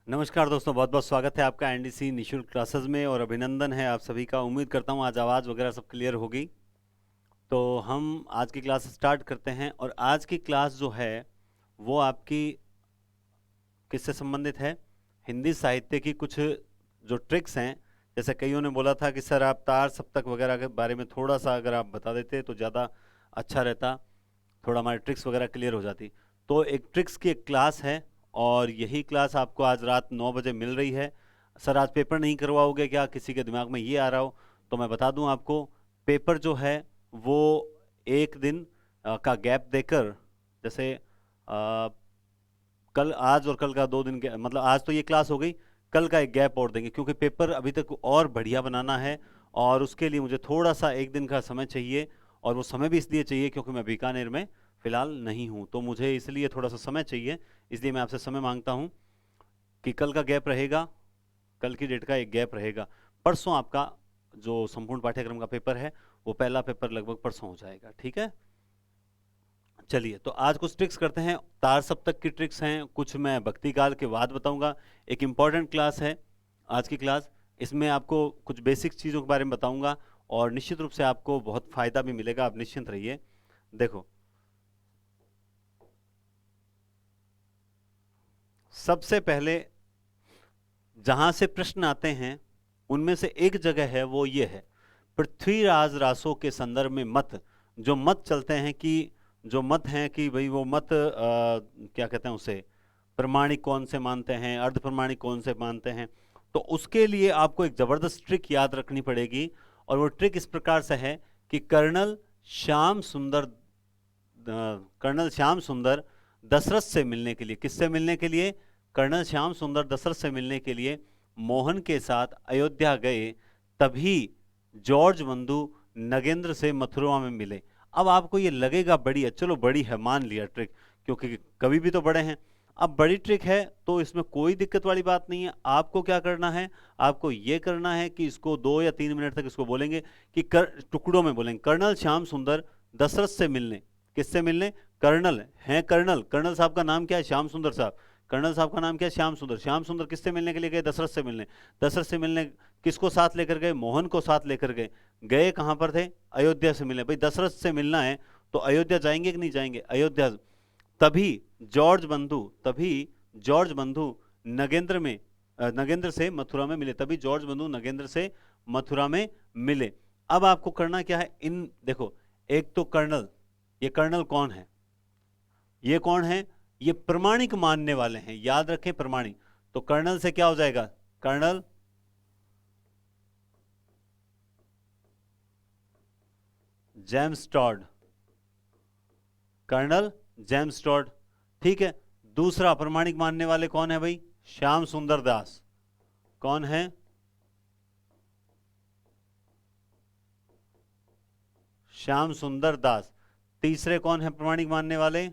नमस्कार दोस्तों, बहुत बहुत स्वागत है आपका एनडीसी निशुल्क क्लासेस में और अभिनंदन है आप सभी का। उम्मीद करता हूँ आज आवाज़ वगैरह सब क्लियर होगी। तो हम आज की क्लास स्टार्ट करते हैं और आज की क्लास जो है वो आपकी किससे संबंधित है? हिंदी साहित्य की कुछ जो ट्रिक्स हैं। जैसे कईयों ने बोला था कि सर आप तार सप्तक वगैरह के बारे में थोड़ा सा अगर आप बता देते तो ज़्यादा अच्छा रहता, थोड़ा हमारी ट्रिक्स वगैरह क्लियर हो जाती। तो एक ट्रिक्स की एक क्लास है और यही क्लास आपको आज रात 9 बजे मिल रही है। सर आज पेपर नहीं करवाओगे क्या? किसी के दिमाग में ये आ रहा हो तो मैं बता दूं आपको, पेपर जो है वो एक दिन का गैप देकर, जैसे कल, आज और कल का 2 दिन के, मतलब आज तो ये क्लास हो गई, कल का एक गैप और देंगे क्योंकि पेपर अभी तक और बढ़िया बनाना है और उसके लिए मुझे थोड़ा सा एक दिन का समय चाहिए। और वो समय भी इसलिए चाहिए क्योंकि मैं बीकानेर में फिलहाल नहीं हूँ, तो मुझे इसलिए थोड़ा सा समय चाहिए। इसलिए मैं आपसे समय मांगता हूँ कि कल का गैप रहेगा, कल की डेट का एक गैप रहेगा। परसों आपका जो संपूर्ण पाठ्यक्रम का पेपर है वो पहला पेपर लगभग परसों हो जाएगा, ठीक है? चलिए, तो आज कुछ ट्रिक्स करते हैं। तार सप्तक की ट्रिक्स हैं, कुछ मैं भक्ति काल के वाद बताऊंगा। एक इम्पॉर्टेंट क्लास है आज की क्लास। इसमें आपको कुछ बेसिक चीज़ों के बारे में बताऊंगा और निश्चित रूप से आपको बहुत फायदा भी मिलेगा, आप निश्चिंत रहिए। देखो, सबसे पहले जहां से प्रश्न आते हैं उनमें से एक जगह है, वो ये है, पृथ्वीराज रासो के संदर्भ में मत, जो मत चलते हैं कि, जो मत हैं कि भाई वो मत क्या कहते हैं उसे, प्रमाणिक कौन से मानते हैं, अर्ध प्रमाणिक कौन से मानते हैं। तो उसके लिए आपको एक जबरदस्त ट्रिक याद रखनी पड़ेगी और वो ट्रिक इस प्रकार से है कि कर्नल श्याम सुंदर दशरथ से मिलने के लिए, किससे मिलने के लिए? कर्नल श्याम सुंदर दशरथ से मिलने के लिए मोहन के साथ अयोध्या गए, तभी जॉर्ज बंधु नगेंद्र से मथुरा में मिले। अब आपको ये लगेगा बड़ी है, चलो बड़ी है, मान लिया ट्रिक, क्योंकि कवि भी तो बड़े हैं। अब बड़ी ट्रिक है तो इसमें कोई दिक्कत वाली बात नहीं है। आपको क्या करना है? आपको ये करना है कि इसको 2 या 3 मिनट तक इसको बोलेंगे कि टुकड़ों में बोलेंगे, कर्नल श्याम सुंदर दशरथ से मिलने। किससे मिलने? कर्नल हैं, कर्नल, कर्नल साहब का नाम क्या है? श्याम सुंदर साहब। कर्नल साहब का नाम क्या है? श्याम सुंदर। श्याम सुंदर किससे मिलने के लिए गए? दशरथ से मिलने। दशरथ से मिलने किसको साथ लेकर गए? मोहन को साथ लेकर गए। गए कहां पर थे? अयोध्या से मिलने। भाई दशरथ से मिलना है तो अयोध्या जाएंगे कि नहीं जाएंगे? अयोध्या। तभी तभी जॉर्ज बंधु नगेंद्र में नगेंद्र से मथुरा में मिले। तभी जॉर्ज बंधु नगेंद्र से मथुरा में मिले। अब आपको करना क्या है? इन देखो, एक तो कर्नल, ये कर्नल कौन है? ये कौन है? ये प्रमाणिक मानने वाले हैं, याद रखें, प्रमाणिक। तो कर्नल से क्या हो जाएगा? Colonel James Tod, colonel James Tod, ठीक है। दूसरा प्रमाणिक मानने वाले कौन है भाई? श्याम सुंदर दास। कौन है? श्याम सुंदर दास। तीसरे कौन है प्रमाणिक मानने वाले?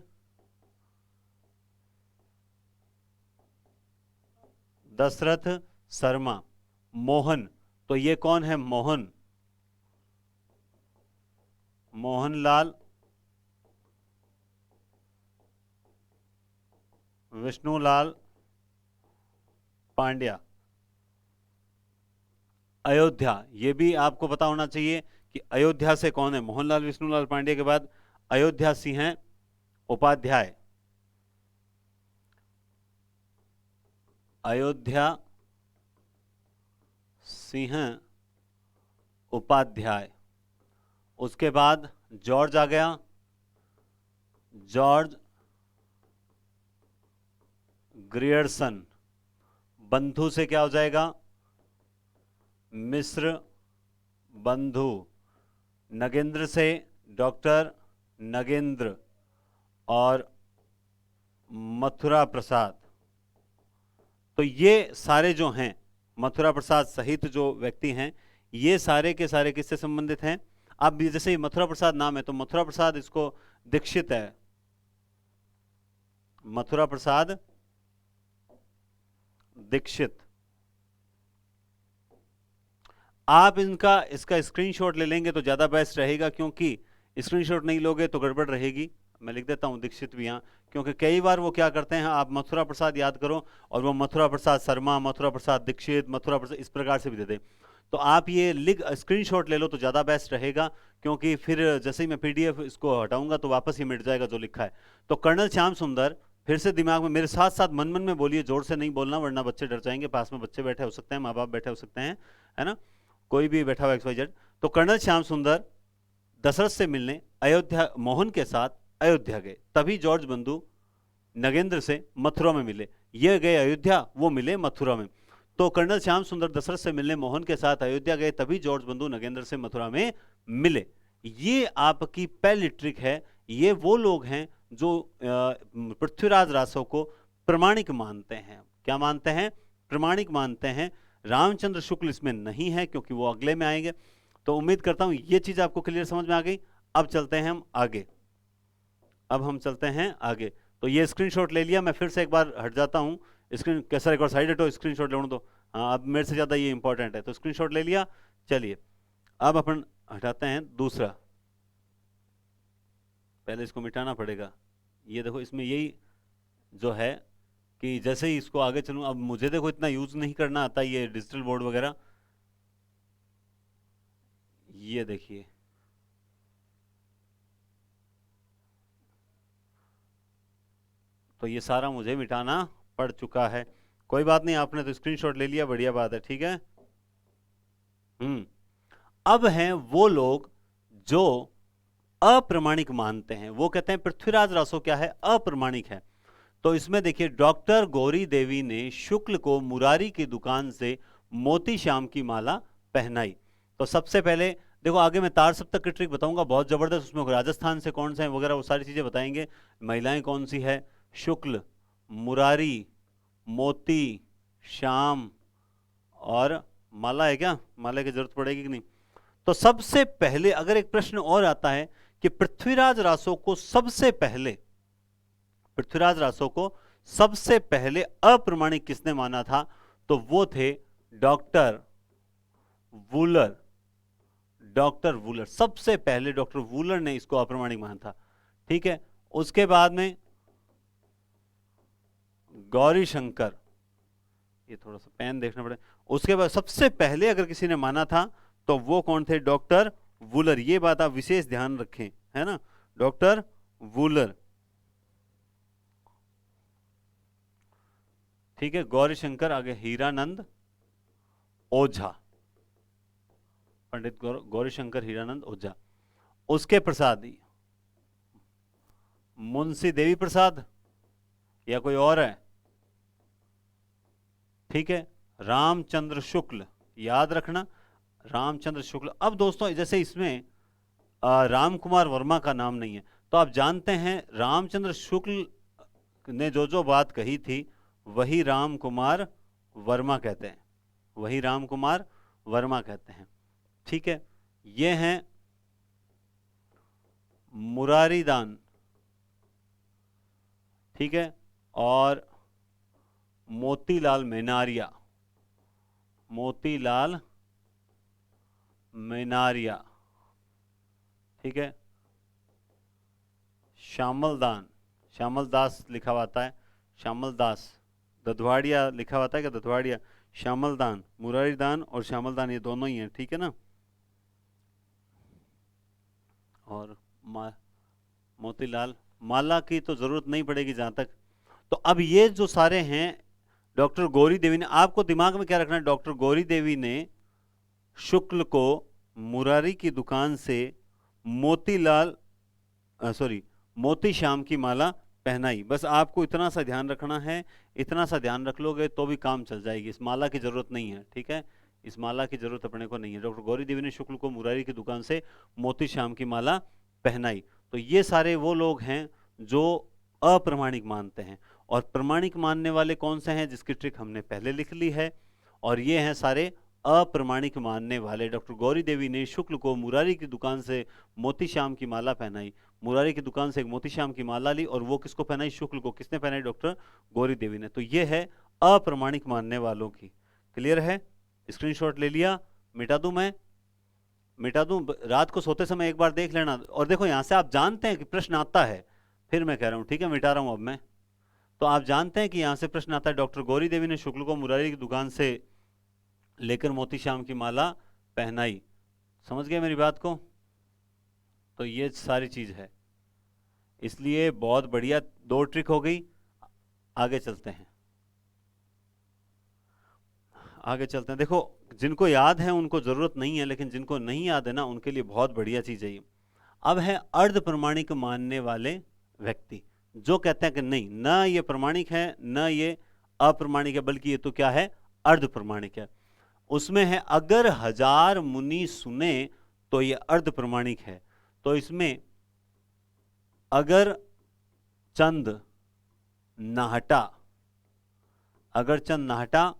दशरथ शर्मा। मोहन, तो ये कौन है? मोहन, मोहनलाल विष्णुलाल पांड्या। अयोध्या, ये भी आपको पता होना चाहिए कि अयोध्या से कौन है? मोहनलाल विष्णुलाल पांड्या के बाद अयोध्या सिंह हैं उपाध्याय। अयोध्या सिंह उपाध्याय। उसके बाद जॉर्ज आ गया, जॉर्ज ग्रियर्सन। बंधु से क्या हो जाएगा? मिश्र बंधु। नगेंद्र से डॉक्टर नगेंद्र। और मथुरा प्रसाद। तो ये सारे जो हैं, मथुरा प्रसाद सहित जो व्यक्ति हैं, ये सारे के सारे किससे संबंधित हैं? अब जैसे मथुरा प्रसाद नाम है तो मथुरा प्रसाद इसको दीक्षित है, मथुरा प्रसाद दीक्षित। आप इनका इसका स्क्रीनशॉट ले लेंगे तो ज्यादा बेस्ट रहेगा, क्योंकि स्क्रीनशॉट नहीं लोगे तो गड़बड़ रहेगी। मैं लिख देता हूँ दीक्षित भी यहाँ, क्योंकि कई बार वो क्या करते हैं, आप मथुरा प्रसाद याद करो और वो मथुरा प्रसाद शर्मा, मथुरा प्रसाद दीक्षित, मथुरा प्रसाद इस प्रकार से भी दे दें। तो आप ये लिख स्क्रीनशॉट ले लो तो ज़्यादा बेस्ट रहेगा, क्योंकि फिर जैसे ही मैं पीडीएफ इसको हटाऊंगा तो वापस ही मिट जाएगा जो लिखा है। तो कर्नल श्याम सुंदर, फिर से दिमाग में मेरे साथ साथ मन मन में बोलिए, जोर से नहीं बोलना वरना बच्चे डर जाएंगे, पास में बच्चे बैठे हो सकते हैं, माँ बाप बैठे हो सकते हैं, है ना, कोई भी बैठा हुआ XYZ। तो कर्नल श्याम सुंदर दशरथ से मिलने अयोध्या, मोहन के साथ अयोध्या गए, तभी जॉर्ज बंधु नगेंद्र से मथुरा में मिले। ये गए अयोध्या, वो मिले मथुरा में। तो कर्नल श्याम सुंदर दशरथ से मिलने मोहन के साथ अयोध्या गए, तभी जॉर्ज बंधु नगेंद्र से मथुरा में मिले। ये आपकी पहली ट्रिक है। ये वो लोग हैं जो पृथ्वीराज रासो को प्रमाणिक मानते हैं। क्या मानते हैं? प्रमाणिक मानते हैं। रामचंद्र शुक्ल इसमें नहीं है क्योंकि वो अगले में आएंगे। तो उम्मीद करता हूं ये चीज आपको क्लियर समझ में आ गई। अब चलते हैं हम आगे, अब हम चलते हैं आगे। तो ये स्क्रीनशॉट ले लिया, मैं फिर से एक बार हट जाता हूं। स्क्रीन कैसा, एक बार साइड हटो, स्क्रीनशॉट लेने दो। हाँ, अब मेरे से ज्यादा ये इंपॉर्टेंट है, तो स्क्रीनशॉट ले लिया। चलिए अब अपन हटाते हैं दूसरा, पहले इसको मिटाना पड़ेगा। ये देखो इसमें यही जो है कि जैसे ही इसको आगे चलूं, अब मुझे देखो इतना यूज नहीं करना आता ये डिजिटल बोर्ड वगैरह। ये देखिए, तो ये सारा मुझे मिटाना पड़ चुका है। कोई बात नहीं, आपने तो स्क्रीनशॉट ले लिया, बढ़िया बात है, ठीक है। अब हैं वो लोग जो अप्रमाणिक मानते हैं, वो कहते हैं पृथ्वीराज रासो क्या है, अप्रमाणिक है। तो इसमें देखिए, डॉक्टर गौरी देवी ने शुक्ल को मुरारी की दुकान से मोती श्याम की माला पहनाई। तो सबसे पहले देखो, आगे मैं तार सप्तक की ट्रिक बताऊंगा बहुत जबरदस्त, उसमें राजस्थान से कौन से हैं वगैरह वो सारी चीजें बताएंगे। महिलाएं कौन सी है, शुक्ल, मुरारी, मोती, श्याम और माला है। क्या माला की जरूरत पड़ेगी कि नहीं? तो सबसे पहले अगर एक प्रश्न और आता है कि पृथ्वीराज रासो को सबसे पहले, पृथ्वीराज रासो को सबसे पहले अप्रमाणिक किसने माना था, तो वो थे डॉक्टर वूलर। डॉक्टर वूलर, सबसे पहले डॉक्टर वूलर ने इसको अप्रमाणिक माना था, ठीक है। उसके बाद में गौरी शंकर, ये थोड़ा सा पेन देखना पड़े। उसके बाद सबसे पहले अगर किसी ने माना था तो वो कौन थे, डॉक्टर वूलर। ये बात आप विशेष ध्यान रखें, है ना, डॉक्टर वूलर, ठीक है। गौरी शंकर, आगे हीरानंद ओझा, पंडित गौरी शंकर हीरानंद ओझा। उसके प्रसाद मुंशी देवी प्रसाद या कोई और है, ठीक है। रामचंद्र शुक्ल, याद रखना रामचंद्र शुक्ल। अब दोस्तों जैसे इसमें राम कुमार वर्मा का नाम नहीं है, तो आप जानते हैं रामचंद्र शुक्ल ने जो जो बात कही थी वही राम कुमार वर्मा कहते हैं, वही राम कुमार वर्मा कहते हैं, ठीक है। ये हैं मुरारीदान, ठीक है, और मोतीलाल मेनारिया, मोतीलाल मेनारिया, ठीक है। श्यामलदान, श्यामल दास लिखा हुआ आता है, श्यामल दास। दधवाड़िया लिखा हुआ है क्या, दधवाड़िया। श्यामलदान, मुरारीदान और श्यामलदान, ये दोनों ही हैं, ठीक है ना। और मोतीलाल, माला की तो जरूरत नहीं पड़ेगी जहां तक। तो अब ये जो सारे हैं, डॉक्टर गौरी देवी ने, आपको दिमाग में क्या रखना है, डॉक्टर गौरी देवी ने शुक्ल को मुरारी की दुकान से मोतीलाल सॉरी मोती श्याम की माला पहनाई। बस आपको इतना सा ध्यान रखना है, इतना सा ध्यान रख लोगे तो भी काम चल जाएगी। इस माला की जरूरत नहीं है, ठीक है, इस माला की जरूरत अपने को नहीं है। डॉक्टर गौरी देवी ने शुक्ल को मुरारी की दुकान से मोती श्याम की माला पहनाई। तो ये सारे वो लोग हैं जो अप्रमाणिक मानते हैं। और प्रमाणिक मानने वाले कौन से हैं, जिसकी ट्रिक हमने पहले लिख ली है। और ये हैं सारे अप्रमाणिक मानने वाले। डॉक्टर गौरी देवी ने शुक्ल को मुरारी की दुकान से मोती श्याम की माला पहनाई, मुरारी की दुकान से एक मोती श्याम की माला ली, और वो किसको पहनाई, शुक्ल को। किसने पहनाई, डॉक्टर गौरी देवी ने। तो ये है अप्रमाणिक मानने वालों की। क्लियर है? स्क्रीनशॉट ले लिया? मिटा दूं मैं, मिटा दूं? रात को सोते समय एक बार देख लेना। और देखो यहां से आप जानते हैं कि प्रश्न आता है, फिर मैं कह रहा हूं, ठीक है, मिटा रहा हूं अब मैं। तो आप जानते हैं कि यहां से प्रश्न आता है, डॉक्टर गौरी देवी ने शुक्ल को मुरारी की दुकान से लेकर मोती श्याम की माला पहनाई। समझ गए मेरी बात को? तो ये सारी चीज है, इसलिए बहुत बढ़िया, 2 ट्रिक हो गई। आगे चलते हैं, आगे चलते हैं। देखो, जिनको याद है उनको जरूरत नहीं है, लेकिन जिनको नहीं याद है ना, उनके लिए बहुत बढ़िया चीज है ये। अब है अर्ध प्रमाणिक मानने वाले व्यक्ति, जो कहते हैं कि नहीं, ना ये प्रमाणिक है ना ये अप्रमाणिक है, बल्कि ये तो क्या है, अर्ध प्रमाणिक है। उसमें है, अगर 1000 मुनि सुने तो ये अर्ध प्रमाणिक है। तो इसमें अगर चंद नाहटा, अगर चंद नाहटा,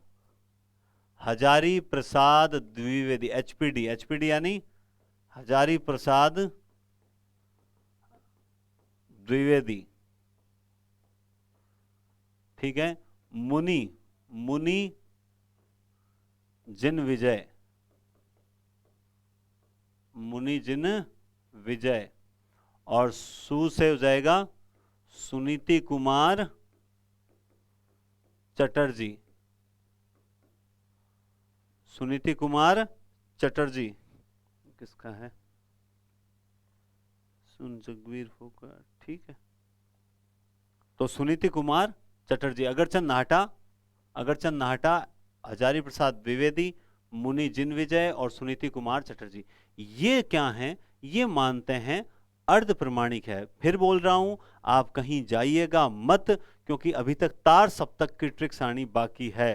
हजारी प्रसाद द्विवेदी, एचपीडी, एचपीडी यानी हजारी प्रसाद द्विवेदी, ठीक है, मुनि, मुनि जिन विजय, मुनि जिन विजय, और सु से हो जाएगा सुनीति कुमार चटर्जी, सुनीति कुमार चटर्जी, किसका है, सुन जगवीर फोकर, ठीक है। तो सुनीति कुमार चटर्जी, अगरचंद नाहटा, अगरचंद नाहटा, हजारी प्रसाद द्विवेदी, मुनि जिन विजय और सुनीति कुमार चटर्जी, ये क्या हैं, ये मानते हैं अर्ध प्रमाणिक है। फिर बोल रहा हूं, आप कहीं जाइएगा मत, क्योंकि अभी तक तार सप्तक की ट्रिक्स आनी बाकी है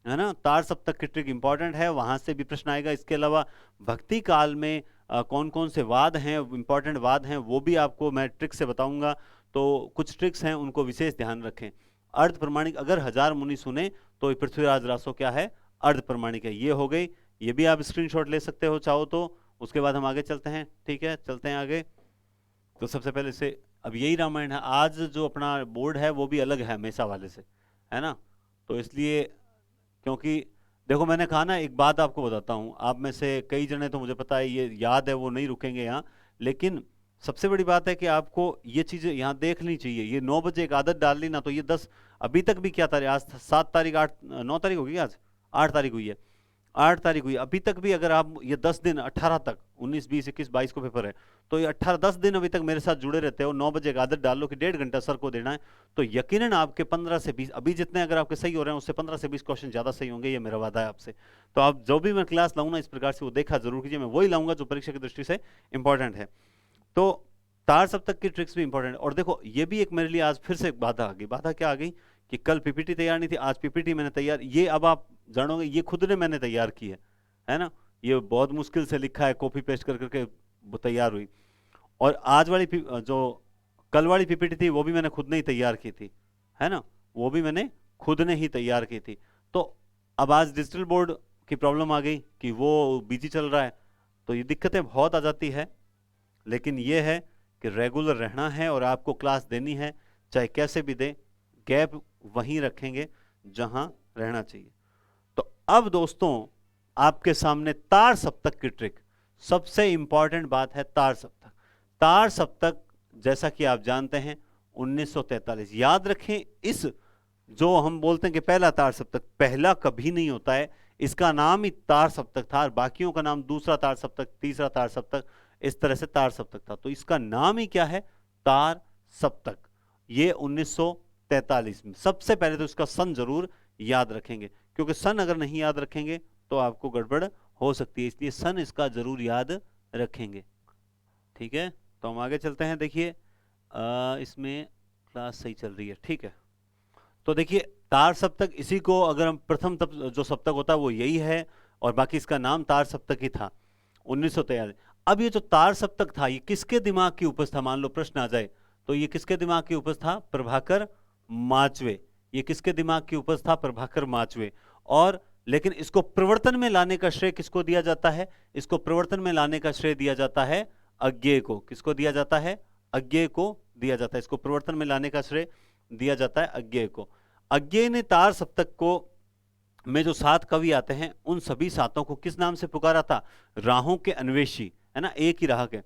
ना। तार सप्तक की ट्रिक इंपॉर्टेंट है, वहां से भी प्रश्न आएगा। इसके अलावा भक्ति काल में कौन कौन से वाद हैं, इंपॉर्टेंट वाद हैं, वो भी आपको मैं ट्रिक से बताऊंगा। तो कुछ ट्रिक्स हैं, उनको विशेष ध्यान रखें। अर्ध प्रमाणिक, अगर 1000 मुनि सुने तो पृथ्वीराज रासो क्या है, अर्ध प्रमाणिक है। ये हो गई, ये भी आप स्क्रीनशॉट ले सकते हो चाहो तो। उसके बाद हम आगे चलते हैं, ठीक है, चलते हैं आगे। तो सबसे पहले से, अब यही रामायण है। आज जो अपना बोर्ड है वो भी अलग है हमेशा वाले से, है ना। तो इसलिए, क्योंकि देखो मैंने कहा ना, एक बात आपको बताता हूं, आप में से कई जने, तो मुझे पता है ये याद है, वो नहीं रुकेंगे यहाँ, लेकिन सबसे बड़ी बात है कि आपको ये चीजें यहाँ देखनी चाहिए। ये 9 बजे एक आदत डाल ली ना, तो ये 10, अभी तक भी क्या तारीख, आज 7 तारीख, 8, 9 तारीख होगी, आज 8 तारीख हुई है, 8 तारीख हुई, अभी तक भी अगर आप ये 10 दिन, 18 तक, 19, 20, 21, 22 को पेपर है, तो ये 18, 10 दिन अभी तक मेरे साथ जुड़े रहते हो, 9 बजे एक आदत डाल लो कि 1.5 घंटा सर को देना है, तो यकीनन आपके 15 से 20, अभी जितने अगर आपके सही हो रहे हैं उससे 15 से 20 क्वेश्चन ज्यादा सही होंगे, ये मेरा वादा है आपसे। तो आप जो भी मैं क्लास लाऊं ना, इस प्रकार से वो देखा जरूर कीजिए, मैं वही लाऊंगा जो परीक्षा की दृष्टि से इंपॉर्टेंट है। तो तार सप्तक की ट्रिक्स भी इंपॉर्टेंट। और देखो, ये भी एक मेरे लिए आज फिर से एक बाधा आ गई। बाधा क्या आ गई कि कल पीपीटी तैयार नहीं थी, आज पीपीटी मैंने तैयार, ये अब आप जानोगे, ये खुद ने मैंने तैयार की है ना। ये बहुत मुश्किल से लिखा है, कॉपी पेस्ट कर करके वो तैयार हुई। और आज वाली जो कल वाली पीपीटी थी वो भी मैंने खुद ने ही तैयार की थी, है ना, वो भी मैंने खुद ने ही तैयार की थी। तो अब आज डिजिटल बोर्ड की प्रॉब्लम आ गई कि वो बिजी चल रहा है, तो ये दिक्कतें बहुत आ जाती है। लेकिन ये है कि रेगुलर रहना है और आपको क्लास देनी है, चाहे कैसे भी दे, गैप वहीं रखेंगे जहां रहना चाहिए। तो अब दोस्तों, आपके सामने तार सप्तक की ट्रिक, सबसे इंपॉर्टेंट बात है तार सप्तक। तार सप्तक जैसा कि आप जानते हैं 1943, याद रखें, इस जो हम बोलते हैं कि पहला तार सप्तक, पहला कभी नहीं होता है, इसका नाम ही तार सप्तक था, और बाकियों का नाम दूसरा तार सप्तक, तीसरा तार सप्तक, इस तरह से तार सप्तक था। तो इसका नाम ही क्या है, तार सप्तक। ये 1943 में, सबसे पहले तो इसका सन जरूर याद रखेंगे, क्योंकि सन अगर नहीं याद रखेंगे तो आपको गड़बड़ हो सकती है, इसलिए सन इसका जरूर याद रखेंगे, ठीक है। तो हम आगे चलते हैं। देखिए, इसमें क्लास सही चल रही है, ठीक है। तो देखिए, तार सप्तक, इसी को अगर हम प्रथम जो सप्तक होता है वो यही है, और बाकी इसका नाम तार सप्तक ही था 1943। अब ये जो तार सप्तक था, ये किसके दिमाग की उपज था, मान लो प्रश्न आ जाए तो ये किसके दिमाग की उपज था, प्रभाकर माचवे। ये किसके दिमाग की उपज था, प्रभाकर माचवे। और लेकिन इसको प्रवर्तन में लाने का श्रेय किसको दिया जाता है, इसको प्रवर्तन में लाने का श्रेय दिया जाता है अज्ञेय को। किसको दिया जाता है, अज्ञेय को दिया जाता है। इसको प्रवर्तन में लाने का श्रेय दिया जाता है अज्ञेय को। अज्ञेय ने तार सप्तक को में जो 7 कवि आते हैं, उन सभी 7 को किस नाम से पुकारा था, राहों के अन्वेषी, है ना, एक ही राह के।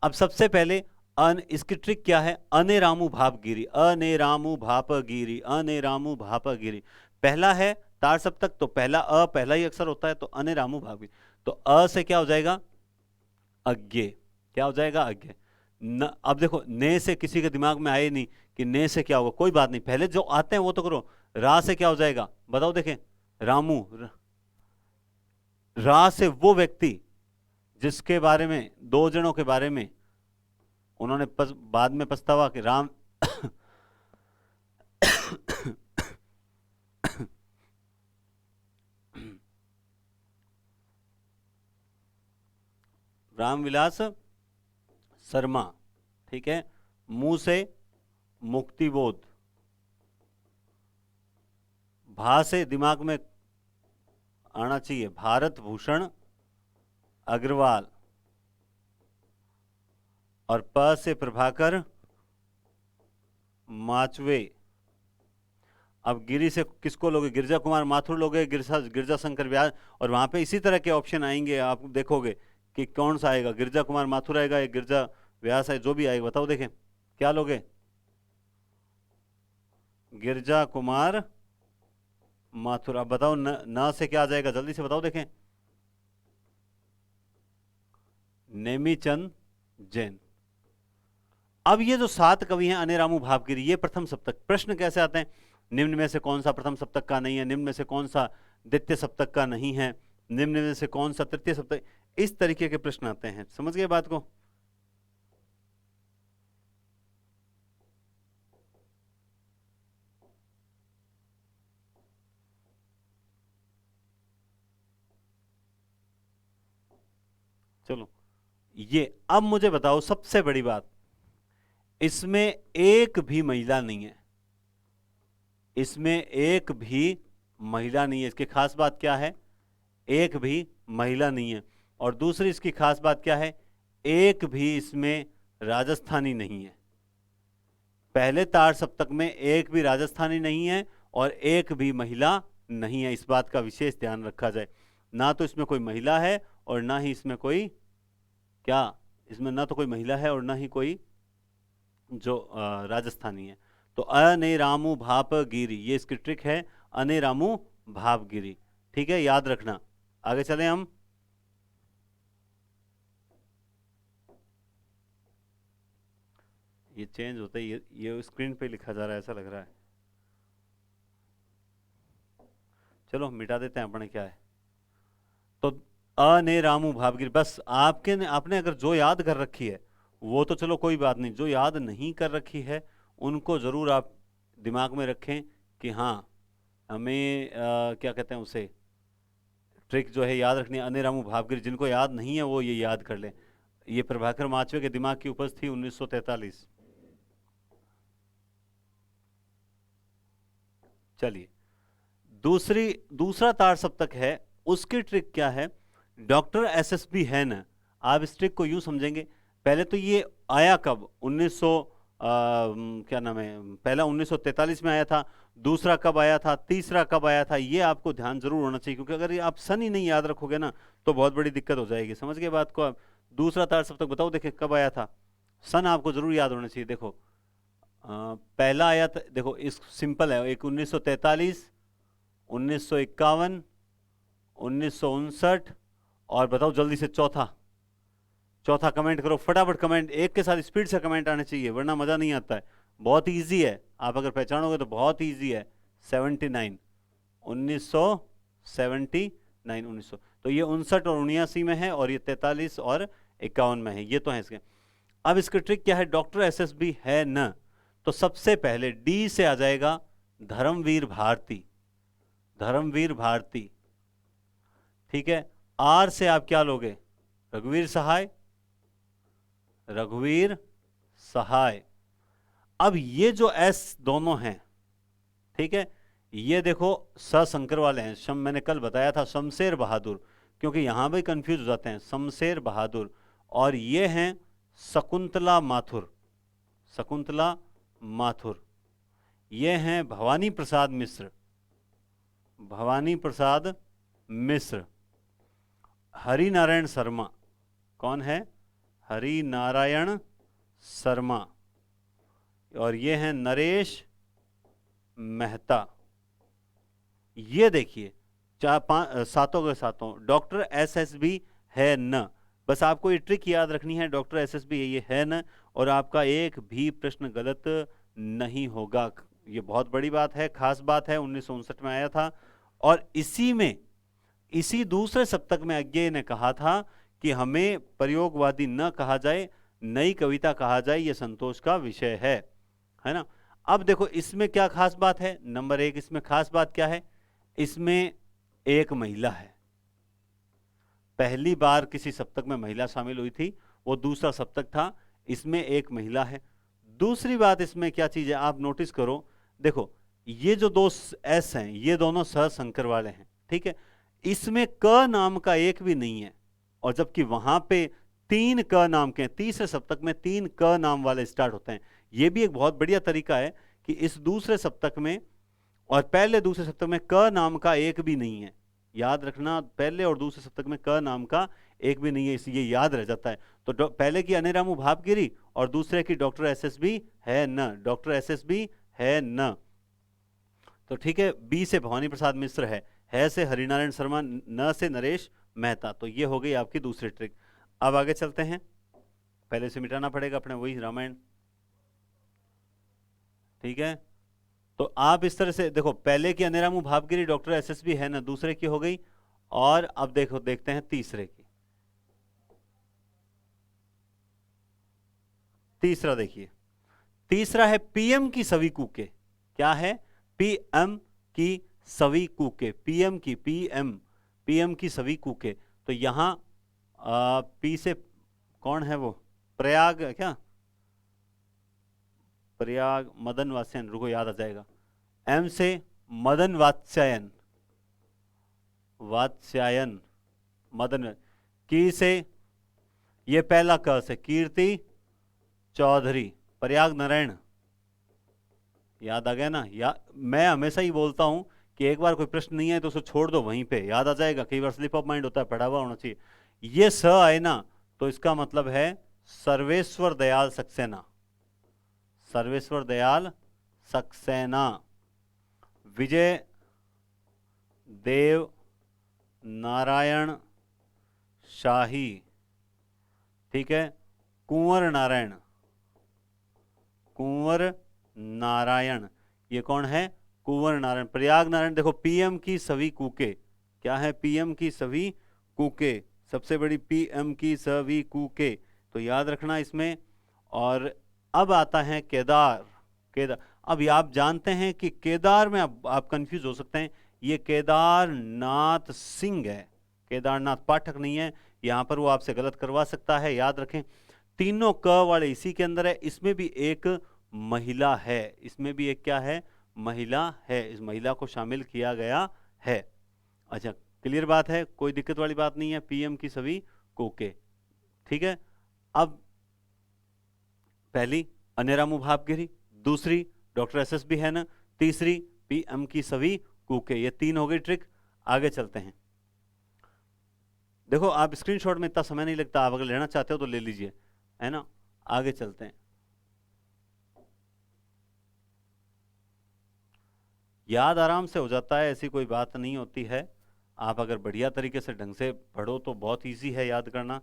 अब सबसे पहले इसकी ट्रिक क्या है? अने रामू भाप गिरी, अने रामू भाप गिरी, अने रामू भाप गिरी। पहला है तार सप्तक, तो पहला पहला ही अक्षर होता है, तो अने रामू भाप गिरी। तो से क्या हो जाएगा? अज्ञे। क्या हो जाएगा? अज्ञे। न, अब देखो ने से किसी के दिमाग में आए नहीं कि ने से क्या होगा, कोई बात नहीं, पहले जो आते हैं वो तो करो। रा से क्या हो जाएगा बताओ, देखें। रामू। रा से वो व्यक्ति जिसके बारे में, दो जनों के बारे में उन्होंने बाद में पछतावा कि राम रामविलास शर्मा, ठीक है। मुंह से मुक्तिबोध, भा से दिमाग में आना चाहिए भारत भूषण अग्रवाल, और प से प्रभाकर माचवे। अब गिरी से किसको लोगे? गिरजा कुमार माथुर लोगे, गिरजा शंकर व्यास, और वहां पे इसी तरह के ऑप्शन आएंगे, आप देखोगे कि कौन सा आएगा, गिरजा कुमार माथुर आएगा या गिरजा व्यास है, जो भी आएगा बताओ, देखें क्या लोगे? गिरजा कुमार माथुर। अब बताओ न से क्या आ जाएगा, जल्दी से बताओ, देखें। नेमीचंद जैन। अब ये जो 7 कवि हैं अने रामू भावगिरी, ये प्रथम सप्तक। प्रश्न कैसे आते हैं? निम्न में से कौन सा प्रथम सप्तक का नहीं है, निम्न में से कौन सा द्वितीय सप्तक का नहीं है, निम्न में से कौन सा तृतीय सप्तक, इस तरीके के प्रश्न आते हैं। समझ गए बात को? चलो, ये अब मुझे बताओ सबसे बड़ी बात, इसमें एक भी महिला नहीं है, इसमें एक भी महिला नहीं है। इसकी खास बात क्या है? एक भी महिला नहीं है। और दूसरी इसकी खास बात क्या है? एक भी इसमें राजस्थानी नहीं है। पहले तार सप्तक में एक भी राजस्थानी नहीं है और एक भी महिला नहीं है। इस बात का विशेष ध्यान रखा जाए। ना तो इसमें कोई महिला है और ना ही इसमें कोई, क्या, इसमें ना तो कोई महिला है और ना ही कोई जो राजस्थानी है। तो अने रामू भाप गिरी, ये इसकी ट्रिक है, अने रामू भाप गिरी। ठीक है, याद रखना। आगे चलें हम। ये चेंज होता है, ये स्क्रीन पे लिखा जा रहा है, ऐसा लग रहा है। चलो मिटा देते हैं, अपने क्या है। तो अने रामू भावगिरी, बस आपने अगर जो याद कर रखी है वो तो चलो कोई बात नहीं, जो याद नहीं कर रखी है उनको जरूर आप दिमाग में रखें कि हाँ, हमें क्या कहते हैं उसे, ट्रिक जो है याद रखनी है। अने रामू भावगिरी, जिनको याद नहीं है वो ये याद कर लें। ये प्रभाकर माचवे के दिमाग की उपज थी 1943। चलिए, दूसरा तार सप्तक है, उसकी ट्रिक क्या है? डॉक्टर एसएसबी है ना, आप इस ट्रिक को यूं समझेंगे। पहले तो ये आया कब? 1900 क्या नाम है, पहला 1943 में आया था, दूसरा कब आया था, तीसरा कब आया था, ये आपको ध्यान जरूर होना चाहिए, क्योंकि अगर आप सन ही नहीं याद रखोगे ना तो बहुत बड़ी दिक्कत हो जाएगी। समझ गए बात को आप? दूसरा तार सप्तक बताओ, देखें कब आया था। सन आपको जरूर याद होना चाहिए। देखो पहला आया था, देखो इस सिंपल है, एक 1943, 1951, 1959, और बताओ जल्दी से चौथा। चौथा कमेंट करो फटाफट, कमेंट एक के साथ स्पीड से कमेंट आने चाहिए वरना मजा नहीं आता है। बहुत इजी है, आप अगर पहचानोगे तो बहुत इजी है। 79, 1979, 1900, तो ये 59 और 79 में है, और ये 43 और 51 में है, ये तो है इसके। अब इसकी ट्रिक क्या है? डॉक्टर एसएसबी है न, तो सबसे पहले डी से आ जाएगा धर्मवीर भारती, धर्मवीर भारती। ठीक है, आर से आप क्या लोगे? रघुवीर सहाय, रघुवीर सहाय। अब ये जो एस दोनों हैं, ठीक है, ये देखो सशंकर वाले हैं। मैंने कल बताया था शमशेर बहादुर, क्योंकि यहां भी कंफ्यूज हो जाते हैं, शमशेर बहादुर। और ये हैं शकुंतला माथुर, शकुंतला माथुर। ये हैं भवानी प्रसाद मिश्र, भवानी प्रसाद मिश्र। हरि नारायण शर्मा, कौन है? हरि नारायण शर्मा और ये हैं नरेश मेहता। ये देखिए चार पांच सातों के सातों डॉक्टर एसएसबी है न। बस आपको ये ट्रिक याद रखनी है, डॉक्टर एसएसबी ये है न, और आपका एक भी प्रश्न गलत नहीं होगा। ये बहुत बड़ी बात है, खास बात है, 1959 में आया था। और इसी दूसरे सप्तक में अज्ञेय ने कहा था कि हमें प्रयोगवादी न कहा जाए, नई कविता कहा जाए, ये संतोष का विषय है ना। अब देखो इसमें क्या खास बात है। नंबर एक, इसमें खास बात क्या है, इसमें एक महिला है। पहली बार किसी सप्तक में महिला शामिल हुई थी, वो दूसरा सप्तक था, इसमें एक महिला है। दूसरी बात इसमें क्या चीज है आप नोटिस करो, देखो ये जो दो एस हैं ये दोनों सहसंकर वाले हैं, ठीक है। इसमें क नाम का एक भी नहीं है, और जबकि वहां पे तीन क नाम के, तीसरे सप्तक में तीन क नाम वाले स्टार्ट होते हैं। ये भी एक बहुत बढ़िया तरीका है कि इस दूसरे सप्तक में और पहले दूसरे सप्तक में क नाम का एक भी नहीं है। याद रखना, पहले और दूसरे सप्तक में क नाम का एक भी नहीं है, इसलिए याद रह जाता है। तो पहले की अनेरामू भावगिरी और दूसरे की डॉक्टर एसएसबी है न, डॉक्टर एसएसबी है न। तो ठीक है, बी से भवानी प्रसाद मिश्र है से हरिनारायण शर्मा, न से नरेश मेहता। तो ये हो गई आपकी दूसरी ट्रिक। अब आगे चलते हैं, पहले से मिटाना पड़ेगा अपने वही रामायण, ठीक है। तो आप इस तरह से देखो, पहले की अनेरामू भावगिरी डॉक्टर एसएसबी है ना, दूसरे की हो गई। और अब देखो देखते हैं तीसरे की। तीसरा देखिए, तीसरा है पीएम की सभी कूके। क्या है, पीएम की सभी कूके, पीएम की सभी कूके। तो यहां पी से कौन है वो, प्रयाग क्या, प्रयाग मदन वात्स्यायन, रुको याद आ जाएगा। एम से मदन वात्स्यायन, वात्स्यायन मदन। की से ये पहला क से कीर्ति चौधरी, प्रयाग नारायण। याद आ गया ना। मैं हमेशा ही बोलता हूं कि एक बार कोई प्रश्न नहीं है तो उसे छोड़ दो, वहीं पे याद आ जाएगा। कई बार स्लिप ऑफ माइंड होता है, पढ़ा हुआ होना चाहिए। ये स आए ना तो इसका मतलब है सर्वेश्वर दयाल सक्सेना, सर्वेश्वर दयाल सक्सेना। विजय देव नारायण शाही, ठीक है। कुंवर नारायण, कुंवर नारायण, ये कौन है, कुंवर नारायण। प्रयाग नारायण। देखो पीएम की सभी कूके, क्या है, पीएम की सभी कूके, सबसे बड़ी पीएम की सभी कूके, तो याद रखना इसमें। और अब आता है केदार, केदार। अब आप जानते हैं कि केदार में आप कंफ्यूज हो सकते हैं, ये केदारनाथ सिंह है, केदारनाथ पाठक नहीं है। यहां पर वो आपसे गलत करवा सकता है, याद रखें। तीनों क वाले इसी के अंदर है। इसमें भी एक महिला है, इसमें भी एक क्या है, महिला है, इस महिला को शामिल किया गया है। अच्छा, क्लियर बात है, कोई दिक्कत वाली बात नहीं है। पीएम की सभी कोके, ठीक है। अब पहली अनेरामू भावगिरी, दूसरी डॉक्टर एसएसबी है ना, तीसरी पीएम की सभी कूके, ये तीन हो गई ट्रिक। आगे चलते हैं। देखो आप स्क्रीनशॉट में इतना समय नहीं लगता, आप अगर लेना चाहते हो तो ले लीजिए, है ना। आगे चलते हैं। याद आराम से हो जाता है, ऐसी कोई बात नहीं होती है। आप अगर बढ़िया तरीके से ढंग से पढ़ो तो बहुत इजी है याद करना।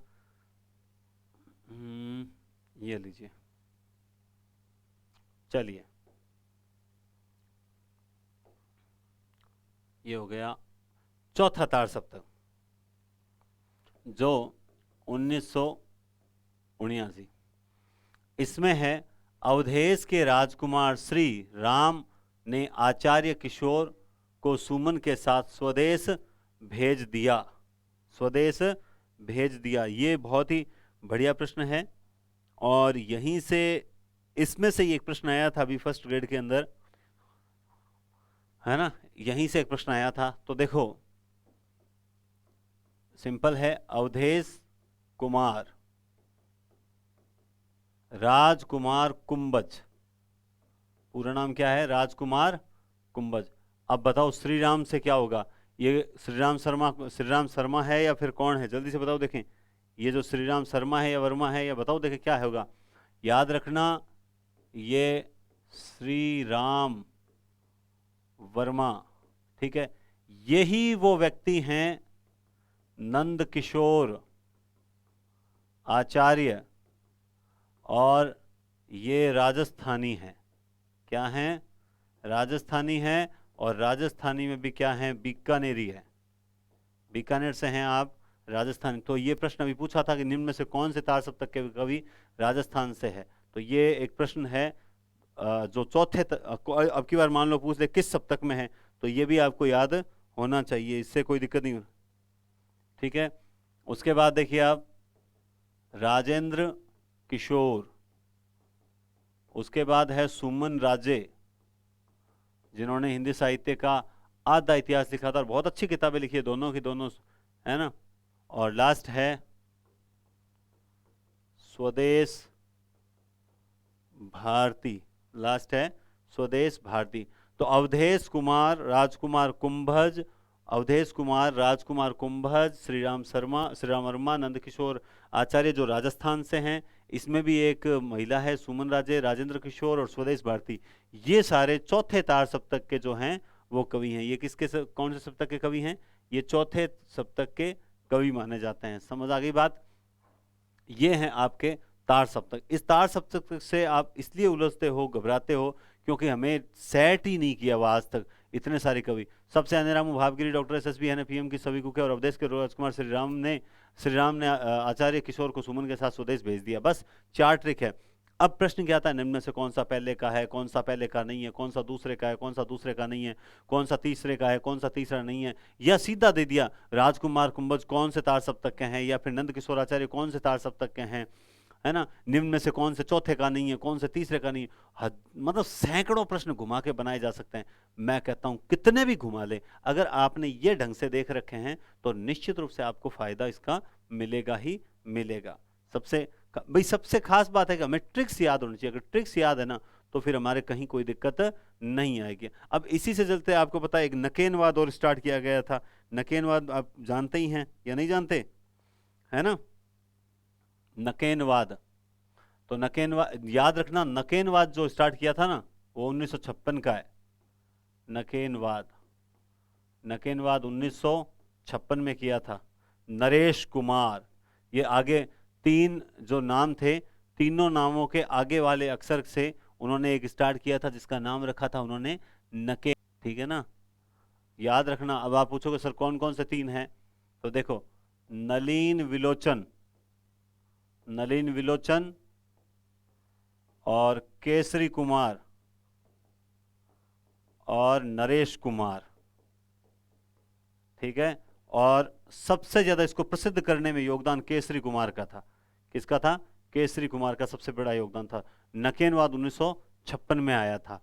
ये लीजिए, चलिए ये हो गया चौथा तार सप्तक, जो 1979। इसमें है अवधेश के राजकुमार श्री राम ने आचार्य किशोर को सुमन के साथ स्वदेश भेज दिया, स्वदेश भेज दिया। ये बहुत ही बढ़िया प्रश्न है, और यहीं से इसमें से एक प्रश्न आया था अभी फर्स्ट ग्रेड के अंदर, है ना, यहीं से एक प्रश्न आया था। तो देखो सिंपल है, अवधेश कुमार राजकुमार कुंभज, पूरा नाम क्या है, राजकुमार कुंभज। अब बताओ श्री राम से क्या होगा, ये श्रीराम शर्मा है या फिर कौन है, जल्दी से बताओ देखें। ये जो श्रीराम शर्मा है या वर्मा है, या बताओ देखें क्या होगा। याद रखना, ये श्री राम वर्मा, ठीक है, यही वो व्यक्ति हैं नंद किशोर आचार्य, और ये राजस्थानी हैं। क्या हैं? राजस्थानी हैं, और राजस्थानी में भी क्या हैं? बीकानेरी है, बीकानेर से हैं आप, राजस्थान। तो ये प्रश्न अभी पूछा था कि निम्न में से कौन से तार सप्तक के कवि राजस्थान से है, तो ये एक प्रश्न है जो चौथे अब की बार मान लो पूछ ले किस सप्तक में है, तो ये भी आपको याद होना चाहिए, इससे कोई दिक्कत नहीं, ठीक है। उसके बाद देखिए आप, राजेंद्र किशोर, उसके बाद है सुमन राजे, जिन्होंने हिंदी साहित्य का आधा इतिहास लिखा था और बहुत अच्छी किताबें लिखी है, दोनों की दोनों, है ना। और लास्ट है स्वदेश भारती, लास्ट है स्वदेश भारती। तो अवधेश कुमार राजकुमार कुंभज, अवधेश कुमार राजकुमार कुंभज, श्री राम वर्मा, नंदकिशोर आचार्य जो राजस्थान से हैं, इसमें भी एक महिला है सुमन राजे, राजेंद्र किशोर और स्वदेश भारती, ये सारे चौथे तार सप्तक के जो हैं वो कवि हैं। ये किसके कौन से सप्तक के कवि हैं? ये चौथे सप्तक के कवि माने जाते हैं। समझ आ गई बात? ये हैं आपके तार सप्तक। इस तार सप्तक से आप इसलिए उलझते हो, घबराते हो, क्योंकि हमें सेट ही नहीं किया हुआ आज तक इतने सारे कवि। सबसे अनिराम भावगिरी, डॉक्टर एसएसबी है, पीएम की सभी कुके और अवधेश के राजकुमार, श्री राम ने आचार्य किशोर को सुमन के साथ स्वदेश भेज दिया। बस 4 ट्रिक है। अब प्रश्न क्या आता है, निम्न में से कौन सा पहले का है, कौन सा पहले का नहीं है, कौन सा दूसरे का है, कौन सा दूसरे का नहीं है, कौन सा तीसरे का है, कौन सा तीसरा नहीं है, या सीधा दे दिया राजकुमार कुंभज कौन से तार सप्तक के हैं, या फिर नंद किशोर आचार्य कौन से तार सप्तक के हैं, है ना। निम्न में से कौन से चौथे का नहीं है, कौन से तीसरे का नहीं है। मतलब सैकड़ों प्रश्न घुमा के बनाए जा सकते हैं। मैं कहता हूं कितने भी घुमा ले, अगर आपने ये ढंग से देख रखे हैं तो निश्चित रूप से आपको फायदा इसका मिलेगा ही मिलेगा। सबसे खास बात है कि हमें ट्रिक्स याद होनी चाहिए। अगर ट्रिक्स याद है ना तो फिर हमारे कहीं कोई दिक्कत नहीं आएगी। अब इसी से चलते आपको पता है एक नकेनवाद और स्टार्ट किया गया था। नकेनवाद आप जानते ही हैं या नहीं जानते, है ना। नकेनवाद, तो नकेनवाद याद रखना, नकेनवाद जो स्टार्ट किया था ना वो 1956 का है। नकेनवाद 1956 में किया था नरेश कुमार। ये आगे 3 जो नाम थे, तीनों नामों के आगे वाले अक्षर से उन्होंने एक स्टार्ट किया था जिसका नाम रखा था उन्होंने नकेन, ठीक है ना, याद रखना। अब आप पूछोगे सर कौन कौन से 3 हैं, तो देखो नलीन विलोचन और केसरी कुमार और नरेश कुमार, ठीक है। और सबसे ज्यादा इसको प्रसिद्ध करने में योगदान केसरी कुमार का था। किसका था? केसरी कुमार का सबसे बड़ा योगदान था। नकेनवाद 1956 में आया था।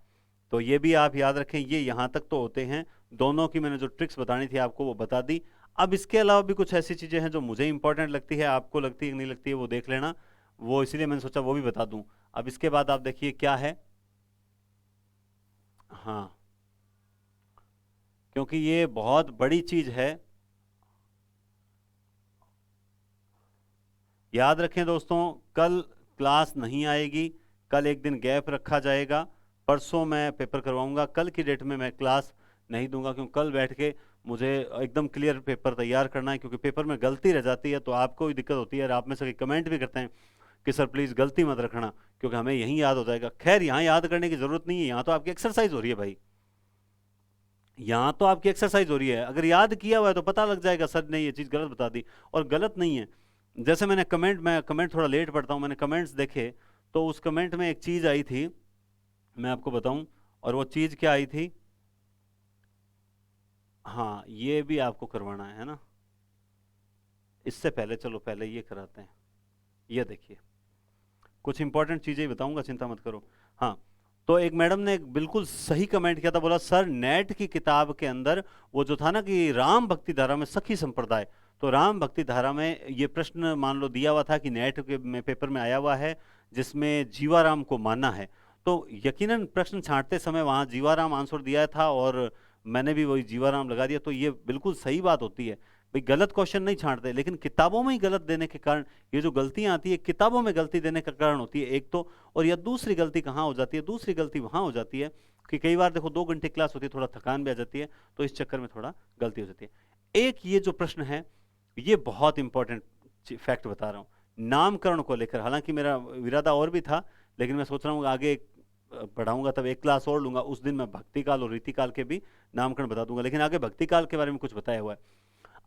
तो ये भी आप याद रखें। ये यहां तक तो होते हैं, दोनों की मैंने जो ट्रिक्स बतानी थी आपको वो बता दी। अब इसके अलावा भी कुछ ऐसी चीजें हैं जो मुझे इंपॉर्टेंट लगती है, आपको लगती है कि नहीं लगती है वो देख लेना, वो इसलिए मैंने सोचा वो भी बता दूं। अब इसके बाद आप देखिए क्या है, हाँ, क्योंकि ये बहुत बड़ी चीज है। याद रखें दोस्तों, कल क्लास नहीं आएगी, कल एक दिन गैप रखा जाएगा। परसों मैं पेपर करवाऊंगा, कल की डेट में मैं क्लास नहीं दूंगा, क्योंकि कल बैठ के मुझे एकदम क्लियर पेपर तैयार करना है। क्योंकि पेपर में गलती रह जाती है तो आपको भी दिक्कत होती है, और आप में से कमेंट भी करते हैं कि सर प्लीज़ गलती मत रखना, क्योंकि हमें यहीं याद हो जाएगा। खैर यहाँ याद करने की ज़रूरत नहीं है, यहाँ तो आपकी एक्सरसाइज हो रही है भाई, यहाँ तो आपकी एक्सरसाइज हो रही है। अगर याद किया हुआ है तो पता लग जाएगा सर ने ये चीज़ गलत बता दी, और गलत नहीं है। जैसे मैं कमेंट थोड़ा लेट पढ़ता हूँ, मैंने कमेंट्स देखे तो उस कमेंट में एक चीज़ आई थी, मैं आपको बताऊं, और वो चीज़ क्या आई थी, हाँ ये भी आपको करवाना है ना। इससे पहले चलो पहले ये कराते हैं। ये देखिए कुछ इंपॉर्टेंट चीज़ें ही बताऊंगा, चिंता मत करो। हाँ, तो एक मैडम ने बिल्कुल सही कमेंट किया था, बोला सर नेट की किताब के अंदर वो जो था ना कि राम भक्ति धारा में सखी संप्रदाय, तो राम भक्ति धारा में ये प्रश्न मान लो दिया हुआ था कि नेट के में पेपर में आया हुआ है जिसमें जीवाराम को मानना है। तो यकीनन प्रश्न छांटते समय वहाँ जीवाराम आंसर दिया था और मैंने भी वही जीवाराम लगा दिया, तो ये बिल्कुल सही बात होती है। भाई गलत क्वेश्चन नहीं छांटते, लेकिन किताबों में ही गलत देने के कारण ये जो गलतियां आती है किताबों में गलती देने का कारण होती है एक तो। और या दूसरी गलती कहाँ हो जाती है, दूसरी गलती वहां हो जाती है कि कई बार देखो 2 घंटे क्लास होती है, थोड़ा थकान भी आ जाती है, तो इस चक्कर में थोड़ा गलती हो जाती है। एक ये जो प्रश्न है ये बहुत इंपॉर्टेंट फैक्ट बता रहा हूं नामकरण को लेकर। हालांकि मेरा इरादा और भी था, लेकिन मैं सोच रहा हूँ आगे पढ़ाऊंगा तब एक क्लास और लूंगा, उस दिन मैं भक्ति काल और रीति काल के भी नामकरण बता दूंगा, लेकिन आगे भक्ति काल के बारे में कुछ बताया हुआ है।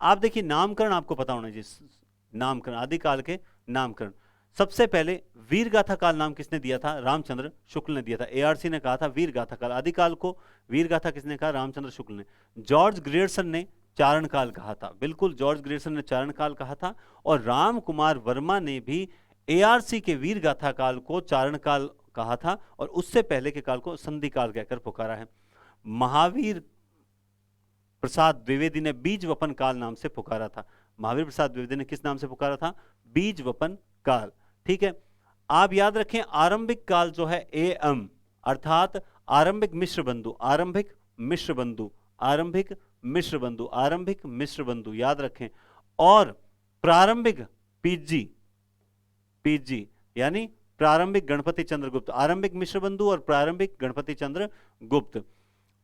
आप देखिए नामकरण आपको पता होना चाहिए, नामकरण आदिकाल के नामकरण। सबसे पहले वीर गाथा काल नाम किसने दिया था, रामचंद्र शुक्ल ने दिया था। एआरसी ने कहा था वीर गाथा काल, आदिकाल को वीर गाथा किसने कहा, रामचंद्र शुक्ल ने। जॉर्ज ग्रियर्सन ने चारण काल कहा था, बिल्कुल जॉर्ज ग्रियर्सन ने चारण काल कहा था। और राम कुमार वर्मा ने भी एआरसी के वीर गाथा काल को चारण काल कहा था, और उससे पहले के काल को संधि काल कहकर पुकारा है। महावीर प्रसाद द्विवेदी ने बीज वपन काल नाम से पुकारा था। महावीर प्रसाद द्विवेदी ने किस नाम से पुकारा था, बीज वपन काल। ठीक है, आप याद रखें आरंभिक काल जो है एम, अर्थात आरंभिक मिश्र बंधु, आरंभिक मिश्र बंधु, आरंभिक मिश्र बंधु, आरंभिक मिश्र बंधु याद रखें। और प्रारंभिक पीजी, पीजी यानी प्रारंभिक गणपति चंद्रगुप्त, आरंभिक मिश्र बंधु और प्रारंभिक गणपति चंद्रगुप्त।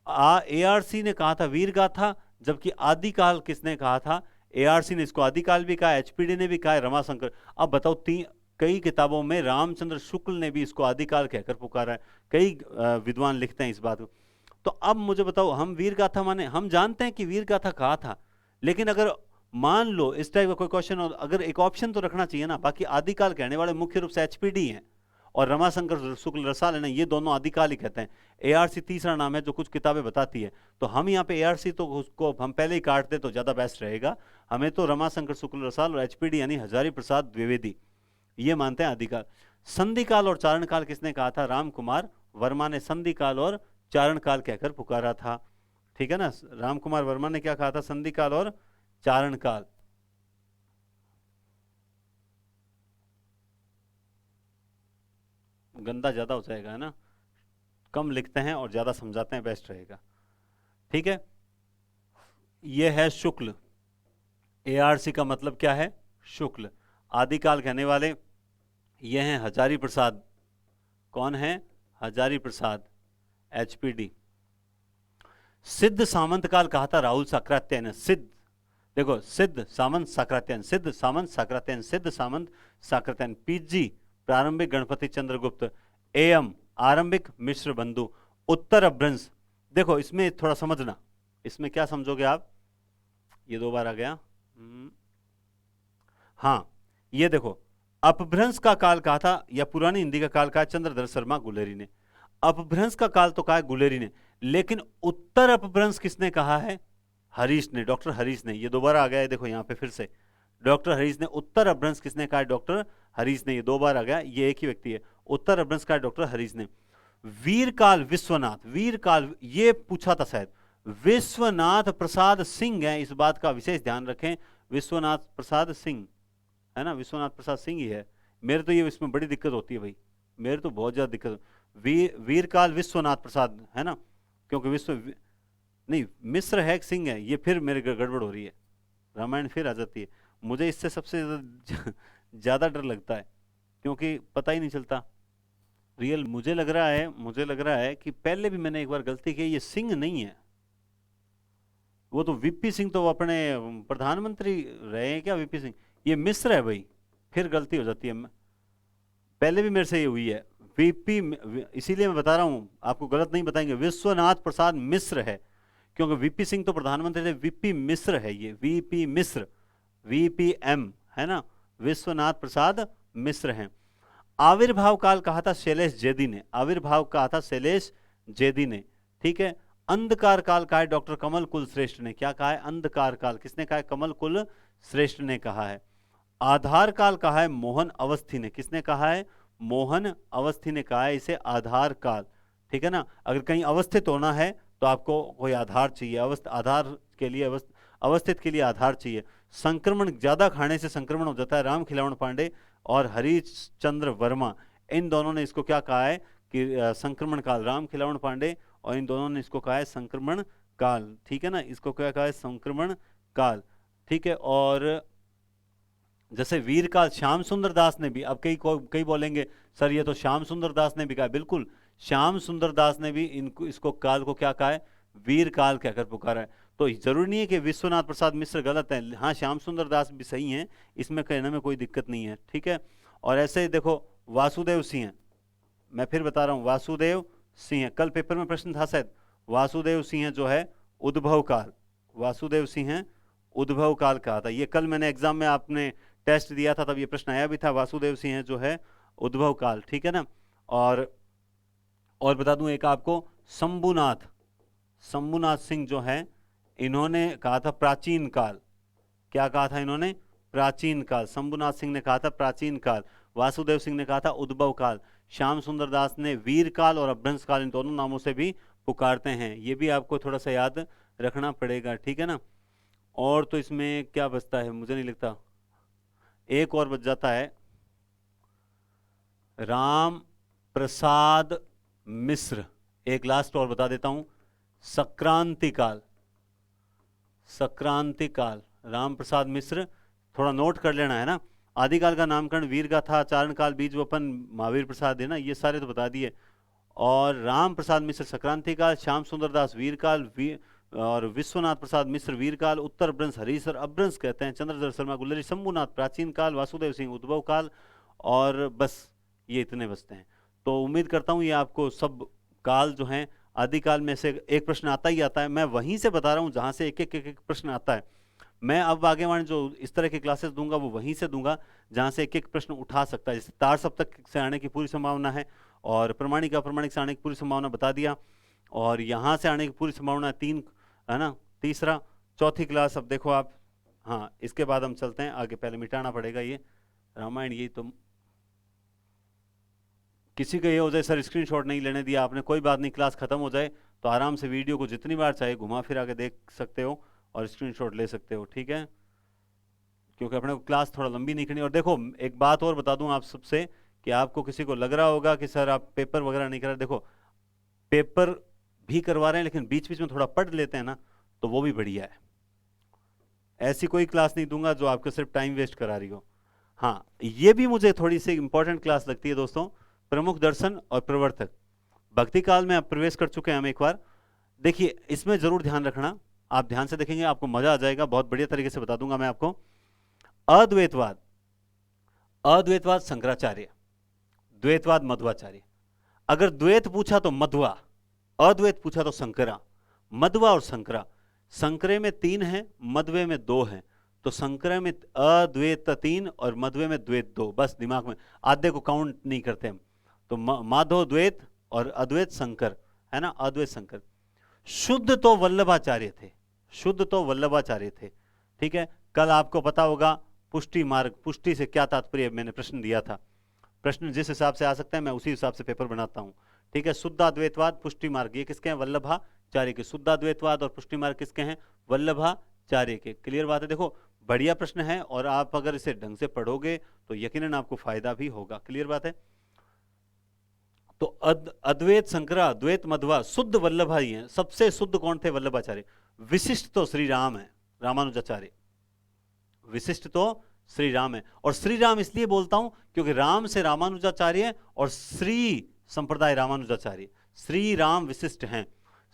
एआरसी ने कहा था वीर गाथा, जबकि आदिकाल किसने कहा था, एआरसी ने इसको आदिकाल भी कहा, एचपीडी ने भी कहा, रमाशंकर। अब बताओ कई किताबों में रामचंद्र शुक्ल ने भी इसको आदिकाल कहकर पुकारा है, कई विद्वान लिखते हैं इस बात को। तो अब मुझे बताओ, हम वीर गाथा माने, हम जानते हैं कि वीर गाथा कहा था, लेकिन अगर मान लो इस टाइप का कोई क्वेश्चन हो, अगर एक ऑप्शन तो रखना चाहिए ना। बाकी आदिकाल कहने वाले मुख्य रूप से एचपीडी हैं और रमाशंकर शुक्ल रसाल है ना, ये दोनों आदिकाल ही कहते हैं। एआरसी तीसरा नाम है जो कुछ किताबें बताती है, तो हम यहाँ पे एआरसी तो उसको हम पहले ही काट दे तो ज्यादा बेस्ट रहेगा। हमें तो रमाशंकर शुक्ल रसाल और एचपीडी यानी हजारी प्रसाद द्विवेदी ये मानते हैं आदिकाल। संधि काल और चारण काल किसने कहा था, राम कुमार वर्मा ने संधि काल और चारण काल कहकर पुकारा था। ठीक है ना, राम कुमार वर्मा ने क्या कहा था, संधि काल और चारण काल। गंदा ज्यादा हो जाएगा है ना, कम लिखते हैं और ज्यादा समझाते हैं, बेस्ट रहेगा। ठीक है, यह है शुक्ल, एआरसी का मतलब क्या है, शुक्ल। आदिकाल कहने वाले ये हैं हजारी प्रसाद, कौन है, हजारी प्रसाद एचपीडी। सिद्ध सामंत काल कहा था राहुल साक्रात्य ने। सिद्ध देखो, सिद्ध सामंत साक्रात्यायन, सिद्ध सामंत साक्रात्यायन, सिद्ध सामंत साक्रात्यायन। पीजी प्रारंभिक गणपति चंद्रगुप्त। एम आरंभिक मिश्र बंधु। उत्तर अभ्रंश, देखो इसमें थोड़ा समझना, इसमें क्या समझोगे आप, ये 2 बार आ गया। हाँ, ये देखो अपभ्रंश का काल कहा था, या पुरानी हिंदी का काल कहा चंद्रधर शर्मा गुलेरी ने। अपभ्रंश का काल तो कहा है गुलेरी ने, लेकिन उत्तर अपभ्रंश किसने कहा है, हरीश ने, डॉक्टर हरीश ने। ये दोबारा आ गया है, देखो यहाँ पे फिर से डॉक्टर हरीश ने। उत्तर अपभ्रंश किसने कहा है, डॉक्टर हरीश ने। ये 2 बार आ गया, ये एक ही व्यक्ति है। उत्तर अपभ्रंश का डॉक्टर हरीश ने। वीरकाल विश्वनाथ, वीरकाल ये पूछा था शायद, विश्वनाथ प्रसाद सिंह है, इस बात का विशेष ध्यान रखें, विश्वनाथ प्रसाद सिंह है ना, विश्वनाथ प्रसाद सिंह ही है। मेरे तो ये इसमें बड़ी दिक्कत होती है भाई, मेरे तो बहुत ज्यादा दिक्कत। वीरकाल विश्वनाथ प्रसाद है ना, क्योंकि नहीं मिश्र है सिंह है, ये फिर मेरे गड़बड़ हो रही है, रामायण फिर आ जाती है। मुझे इससे सबसे ज्यादा डर लगता है, क्योंकि पता ही नहीं चलता रियल। मुझे लग रहा है कि पहले भी मैंने एक बार गलती की, ये सिंह नहीं है, वो तो वीपी सिंह तो अपने प्रधानमंत्री रहे हैं क्या, वीपी सिंह, ये मिश्र है भाई, फिर गलती हो जाती है। पहले भी मेरे से ये हुई है, वीपी, इसीलिए मैं बता रहा हूं आपको, गलत नहीं बताएंगे। विश्वनाथ प्रसाद मिश्र है, क्योंकि वीपी सिंह तो प्रधानमंत्री थे, वीपी मिश्र है ये, वीपी मिश्र, वीपीएम है ना, विश्वनाथ प्रसाद मिश्र हैं। आविर्भाव काल कहा था शैलेश जेदी ने, आविर्भाव कहा था शैलेश जेदी ने। ठीक है, अंधकार काल कहा है डॉक्टर कमल कुल श्रेष्ठ ने। क्या कहा है, अंधकार काल किसने कहा है, कमल कुल श्रेष्ठ ने कहा है। आधार काल कहा है मोहन अवस्थी ने। किसने कहा है, मोहन अवस्थी ने कहा है इसे आधार काल। ठीक है ना, अगर कहीं अवस्थित होना है तो आपको कोई आधार चाहिए, आधार के लिए अवस्थित के लिए आधार चाहिए। संक्रमण, ज्यादा खाने से संक्रमण हो जाता है, राम खिलावन पांडे और हरीश चंद्र वर्मा, इन दोनों ने इसको क्या कहा है कि संक्रमण काल, राम खिलावन पांडे और इन दोनों ने इसको कहा है संक्रमण काल। ठीक है ना, इसको क्या कहा है, संक्रमण काल। ठीक है। और जैसे वीर काल श्याम सुंदर दास ने भी, अब कई बोलेंगे सर ये तो श्याम सुंदर दास ने भी कहा, बिल्कुल श्याम सुंदर दास ने भी इनको इसको काल को क्या कहा है, वीर काल कहकर पुकारा है। तो जरूरी नहीं है कि विश्वनाथ प्रसाद मिश्र गलत है, हाँ श्याम सुंदर दास भी सही हैं, इसमें कहने में कोई दिक्कत नहीं है, ठीक है। और ऐसे ही देखो वासुदेव सिंह, मैं फिर बता रहा हूं वासुदेव सिंह, कल पेपर में प्रश्न था शायद, वासुदेव सिंह जो है उद्भव काल, वासुदेव सिंह उद्भव काल कहा था, ये कल मैंने एग्जाम में आपने टेस्ट दिया था तब ये प्रश्न आया भी था, वासुदेव सिंह जो है उद्भव काल, ठीक है ना। और बता दूं एक आपको, शंभुनाथ सिंह जो है इन्होंने कहा था प्राचीन काल, क्या कहा था इन्होंने, प्राचीन काल, शंभुनाथ सिंह ने कहा था प्राचीन काल, वासुदेव सिंह ने कहा था उद्भव काल, श्याम सुंदर दास ने वीर काल और अभ्रंश काल इन दोनों नामों से भी पुकारते हैं, ये भी आपको थोड़ा सा याद रखना पड़ेगा, ठीक है ना। और तो इसमें क्या बचता है, मुझे नहीं लगता, एक और बच जाता है, राम प्रसाद मिश्र, एक लास्ट और बता देता हूं, संक्रांति काल, संक्रांति काल, राम प्रसाद मिश्र, थोड़ा नोट कर लेना है ना। आदिकाल का नामकरण वीर का था, चारण काल बीज वपन महावीर प्रसाद है ना, ये सारे तो बता दिए। और राम प्रसाद मिश्र संक्रांति काल, श्याम सुंदर दास वीर काल, और विश्वनाथ प्रसाद मिश्र वीर काल, उत्तर अभ्रंश हरीसर अभ्रंश कहते हैं, चंद्रधर शर्मा गुल्लरी शंभुनाथ प्राचीन काल, वासुदेव सिंह उद्भव काल, और बस ये इतने बचते हैं। तो उम्मीद करता हूँ ये आपको सब काल जो हैं, आदिकाल में से एक प्रश्न आता ही आता है, मैं वहीं से बता रहा हूँ जहाँ से एक एक प्रश्न आता है। मैं अब आगे वाले जो इस तरह की क्लासेस दूंगा वो वहीं से दूंगा जहाँ से एक एक प्रश्न उठा सकता है, जैसे तार सप्तक से आने की पूरी संभावना है, और प्रमाणिक अप्रमाणिक से आने की पूरी संभावना बता दिया, और यहाँ से आने की पूरी संभावना 3 है ना, तीसरा, चौथी क्लास अब देखो आप, हाँ इसके बाद हम चलते हैं आगे, पहले मिटाना पड़ेगा ये रामायण, ये तो किसी का ये हो जाए सर स्क्रीनशॉट नहीं लेने दिया आपने, कोई बात नहीं, क्लास खत्म हो जाए तो आराम से वीडियो को जितनी बार चाहे घुमा फिरा के देख सकते हो और स्क्रीनशॉट ले सकते हो, ठीक है, क्योंकि अपने को क्लास थोड़ा लंबी नहीं करनी। और देखो एक बात और बता दूं आप सबसे, कि आपको किसी को लग रहा होगा कि सर आप पेपर वगैरह नहीं कर रहे, देखो पेपर भी करवा रहे हैं लेकिन बीच बीच में थोड़ा पढ़ लेते हैं ना, तो वो भी बढ़िया है। ऐसी कोई क्लास नहीं दूंगा जो आपको सिर्फ टाइम वेस्ट करा रही हो। हाँ ये भी मुझे थोड़ी सी इंपॉर्टेंट क्लास लगती है दोस्तों, प्रमुख दर्शन और प्रवर्तक, भक्ति काल में आप प्रवेश कर चुके हैं हम एक बार, देखिए इसमें जरूर ध्यान रखना, आप ध्यान से देखेंगे आपको मजा आ जाएगा, बहुत बढ़िया तरीके से बता दूंगा मैं आपको। अद्वैतवाद, अद्वैतवाद शंकराचार्य, द्वैतवाद मध्वाचार्य, अगर द्वैत पूछा तो मध्वा, अद्वैत पूछा तो शंकरा, मध्वा और शंकरा, शंकरे में 3 है, मध्वे में 2 है, तो शंकरे में अद्वैत 3 और मध्वे में द्वैत 2, बस दिमाग में, आधे को काउंट नहीं करते हम, तो माधव द्वैत और अद्वैत शंकर, है ना, अद्वैत शंकर। शुद्ध तो वल्लभाचार्य थे, शुद्ध तो वल्लभाचार्य थे, ठीक है। कल आपको पता होगा पुष्टि मार्ग, पुष्टि से क्या तात्पर्य, मैंने प्रश्न दिया था, प्रश्न जिस हिसाब से आ सकता है मैं उसी हिसाब से पेपर बनाता हूं, ठीक है। शुद्धाद्वैतवाद पुष्टि मार्ग ये किसके हैं, वल्लभाचार्य के, शुद्धाद्वैतवाद और पुष्टि मार्ग किसके हैं, वल्लभाचार्य के, क्लियर बात है। देखो बढ़िया प्रश्न है और आप अगर इसे ढंग से पढ़ोगे तो यकीनन आपको फायदा भी होगा, क्लियर बात है। तो अद्वैत शंकरा, द्वैत मध्वा, शुद्ध वल्लभा ही हैं, सबसे शुद्ध कौन थे, वल्लभाचार्य। विशिष्ट तो श्री राम है, रामानुजाचार्य, विशिष्ट तो श्री राम है, और श्री राम इसलिए बोलता हूं क्योंकि राम से रामानुजाचार्य और श्री संप्रदाय रामानुजाचार्य, श्री राम विशिष्ट हैं,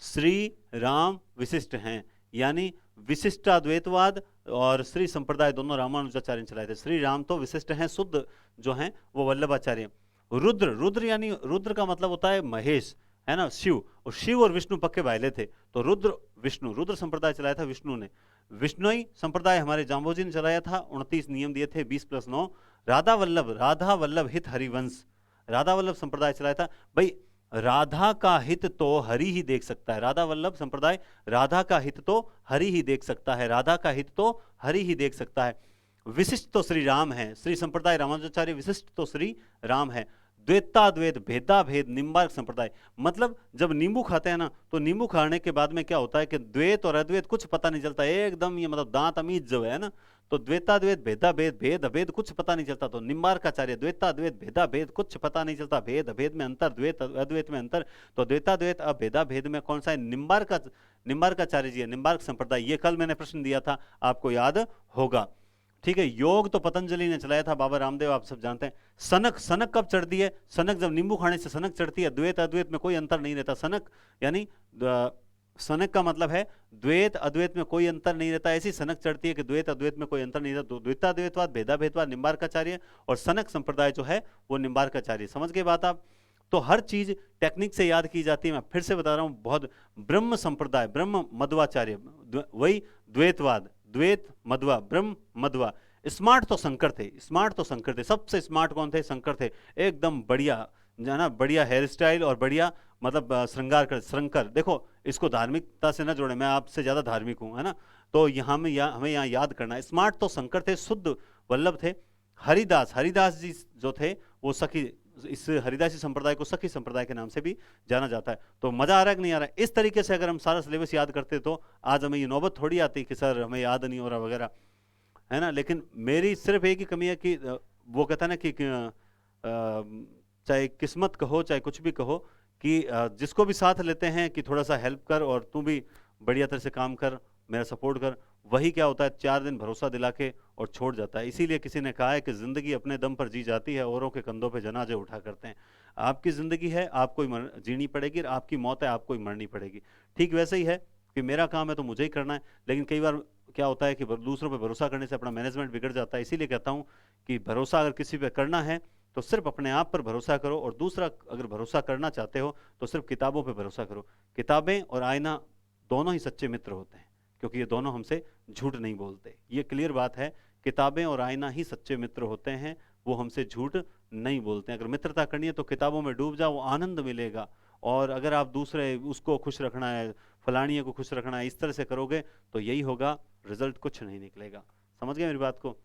श्री राम विशिष्ट हैं, यानी विशिष्टाद्वैतवाद और श्री संप्रदाय दोनों रामानुजाचार्य चलाए थे। श्री राम तो विशिष्ट हैं, शुद्ध जो हैं वो वल्लभाचार्य। रुद्र, रुद्र यानी रुद्र का मतलब होता है महेश, है ना, शिव, और शिव और विष्णु पक्के भाईले थे, तो रुद्र विष्णु, रुद्र संप्रदाय चलाया था विष्णु ने, विष्णुई संप्रदाय हमारे जाम्बोजी ने चलाया था, 29 नियम दिए थे, 20+9। राधा वल्लभ हित हरिवंश, राधा वल्लभ संप्रदाय चलाया था, भाई राधा का हित तो हरि ही देख सकता है, राधा वल्लभ संप्रदाय, राधा का हित तो हरि ही देख सकता है, राधा का हित तो हरि ही देख सकता है। विशिष्ट तो श्री राम है, श्री संप्रदाय रामानुजाचार्य, विशिष्ट तो श्री राम है। द्वैताद्वैत भेदा भेद निम्बार्क संप्रदाय, मतलब जब नींबू खाते हैं ना तो नींबू खाने के बाद में क्या होता है कि द्वैत और अद्वैत कुछ पता नहीं चलता, एकदम ये मतलब दांत अमीज जो है ना, तो द्वैताद्वैत भेदाभेद भेद अभेद कुछ पता नहीं चलता, तो निम्बार्काचार्य द्वैताद्वैत भेदाभेद कुछ पता नहीं चलता, भेद अभेद में अंतर, द्वैत अद्वैत में अंतर, तो द्वैताद्वैत अभेदा भेद में कौन सा है? निम्बार्काचार्य जी है, निम्बार्क संप्रदाय। ये कल मैंने प्रश्न दिया था, आपको याद होगा। ठीक है, योग तो पतंजलि ने चलाया था, बाबा रामदेव आप सब जानते हैं। सनक कब चढ़ती है? सनक जब नींबू खाने से सनक चढ़ती है। द्वैत अद्वैत में कोई अंतर नहीं रहता। सनक यानी सनक का मतलब है द्वैत अद्वैत में कोई अंतर नहीं रहता, ऐसी सनक चढ़ती है कि द्वैत अद्वैत में कोई अंतर नहीं रहता। तो द्वैताद्वैतवाद भेदाभेदवाद निम्बार्काचार्य, और सनक संप्रदाय जो है वो निम्बार्काचार्य। समझ गए बात आप? तो हर चीज टेक्निक से याद की जाती है। मैं फिर से बता रहा हूं, बहुत ब्रह्म संप्रदाय, ब्रह्म मध्वाचार्य, वही द्वैतवाद, द्वैत मध्वा, ब्रह्म मध्वा। स्मार्ट तो शंकर थे, स्मार्ट तो शंकर थे, सबसे स्मार्ट कौन थे? शंकर थे। एकदम बढ़िया ना, बढ़िया हेयर स्टाइल और बढ़िया मतलब श्रृंगार कर, शंकर। देखो इसको धार्मिकता से ना जोड़े, मैं आपसे ज्यादा धार्मिक हूं, है ना। तो यहाँ में हमें यहाँ याद करना है, स्मार्ट तो शंकर थे, शुद्ध वल्लभ थे। हरिदास जी जो थे वो सखी, इस हरिदासी संप्रदाय को सखी संप्रदाय के नाम से भी जाना जाता है। तो मजा आ रहा है कि नहीं आ रहा है? इस तरीके से अगर हम सारा सिलेबस याद करते तो आज हमें ये नौबत थोड़ी आती कि सर हमें याद नहीं हो रहा वगैरह, है ना। लेकिन मेरी सिर्फ एक ही कमी है कि वो कहता है ना कि चाहे किस्मत कहो चाहे कुछ भी कहो, कि जिसको भी साथ लेते हैं कि थोड़ा सा हेल्प कर और तू भी बढ़िया तरह से काम कर, मेरा सपोर्ट कर, वही क्या होता है 4 दिन भरोसा दिला के और छोड़ जाता है। इसीलिए किसी ने कहा है कि जिंदगी अपने दम पर जी जाती है, औरों के कंधों पे जनाजे उठा करते हैं। आपकी जिंदगी है, आपको ही जीनी पड़ेगी, और आपकी मौत है, आपको ही मरनी पड़ेगी। ठीक वैसे ही है कि मेरा काम है तो मुझे ही करना है, लेकिन कई बार क्या होता है कि दूसरों पर भरोसा करने से अपना मैनेजमेंट बिगड़ जाता है। इसीलिए कहता हूँ कि भरोसा अगर किसी पे करना है तो सिर्फ अपने आप पर भरोसा करो, और दूसरा अगर भरोसा करना चाहते हो तो सिर्फ किताबों पे भरोसा करो। किताबें और आईना दोनों ही सच्चे मित्र होते हैं, क्योंकि ये दोनों हमसे झूठ नहीं बोलते। ये क्लियर बात है, किताबें और आईना ही सच्चे मित्र होते हैं, वो हमसे झूठ नहीं बोलते हैं। अगर मित्रता करनी है तो किताबों में डूब जाओ, आनंद मिलेगा। और अगर आप दूसरे उसको खुश रखना है, फलानिया को खुश रखना है, इस तरह से करोगे तो यही होगा, रिजल्ट कुछ नहीं निकलेगा। समझ गए मेरी बात को?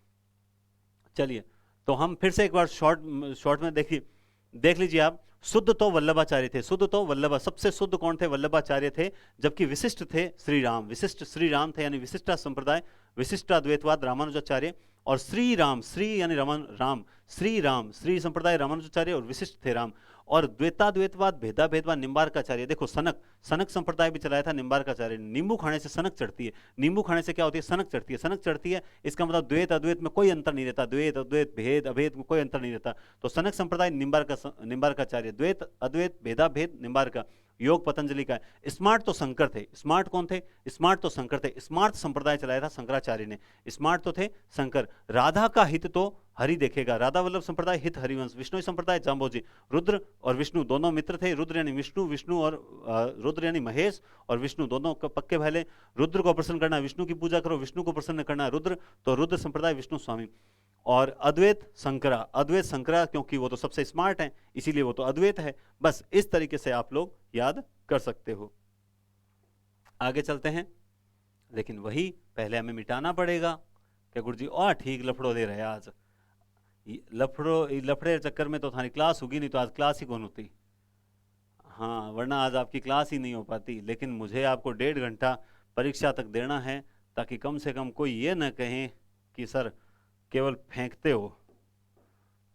चलिए, तो हम फिर से एक बार शॉर्ट में देख लीजिए आप। शुद्ध तो वल्लभाचार्य थे, शुद्ध तो वल्लभा, सबसे शुद्ध कौन थे? वल्लभाचार्य थे। जबकि विशिष्ट थे श्री राम, विशिष्ट श्री राम थे, यानी विशिष्टा संप्रदाय, विशिष्टाद्वैतवाद रामानुजाचार्य। और श्री राम, श्री यानी राम, श्री राम, श्री संप्रदाय रामानुजाचार्य, और विशिष्ट थे राम। और द्वैताद्वैतवाद भेदाभेदवाद निम्बार्काचार्य। देखो सनक संप्रदाय भी चलाया था निम्बार्काचार्य। नींबू खाने से सनक चढ़ती है, नींबू खाने से क्या होती है? सनक चढ़ती है, सनक चढ़ती है, इसका मतलब द्वैत अद्वैत में कोई अंतर नहीं रहता, द्वैत अद्वैत भेद अभेद में कोई अंतर नहीं रहता। तो सनक संप्रदाय निम्बार्काचार्य, द्वैत अद्वैत भेदाभेद निम्बार्का, योग पतंजलि का है। स्मार्ट तो शंकर थे, स्मार्ट कौन थे? स्मार्ट तो शंकर थे, स्मार्ट संप्रदाय चलाया था शंकराचार्य ने, स्मार्ट तो थे शंकर। राधा का हित तो हरि देखेगा, राधा वल्लभ संप्रदाय हित हरिवंश। विष्णु संप्रदाय जाम्बोजी, रुद्र और विष्णु दोनों मित्र थे। रुद्र यानी विष्णु, विष्णु और रुद्र यानी महेश और विष्णु दोनों पक्के भाले। रुद्र को प्रसन्न करना, विष्णु की पूजा करो, विष्णु को प्रसन्न करना रुद्र, तो रुद्र संप्रदाय विष्णु स्वामी। और अद्वैत शंकरा, अद्वैत शंकरा क्योंकि वो तो सबसे स्मार्ट है, इसीलिए वो तो अद्वैत है। बस इस तरीके से आप लोग याद कर सकते हो। आगे चलते हैं, लेकिन वही पहले हमें मिटाना पड़ेगा। क्या गुरु जी? और ठीक लफड़ो दे रहे आज, लफड़े चक्कर में तो थारी क्लास होगी नहीं, तो आज क्लास ही कौन होती। हाँ, वरना आज आपकी क्लास ही नहीं हो पाती। लेकिन मुझे आपको 1.5 घंटा परीक्षा तक देना है, ताकि कम से कम कोई ये न कहे कि सर केवल फेंकते हो।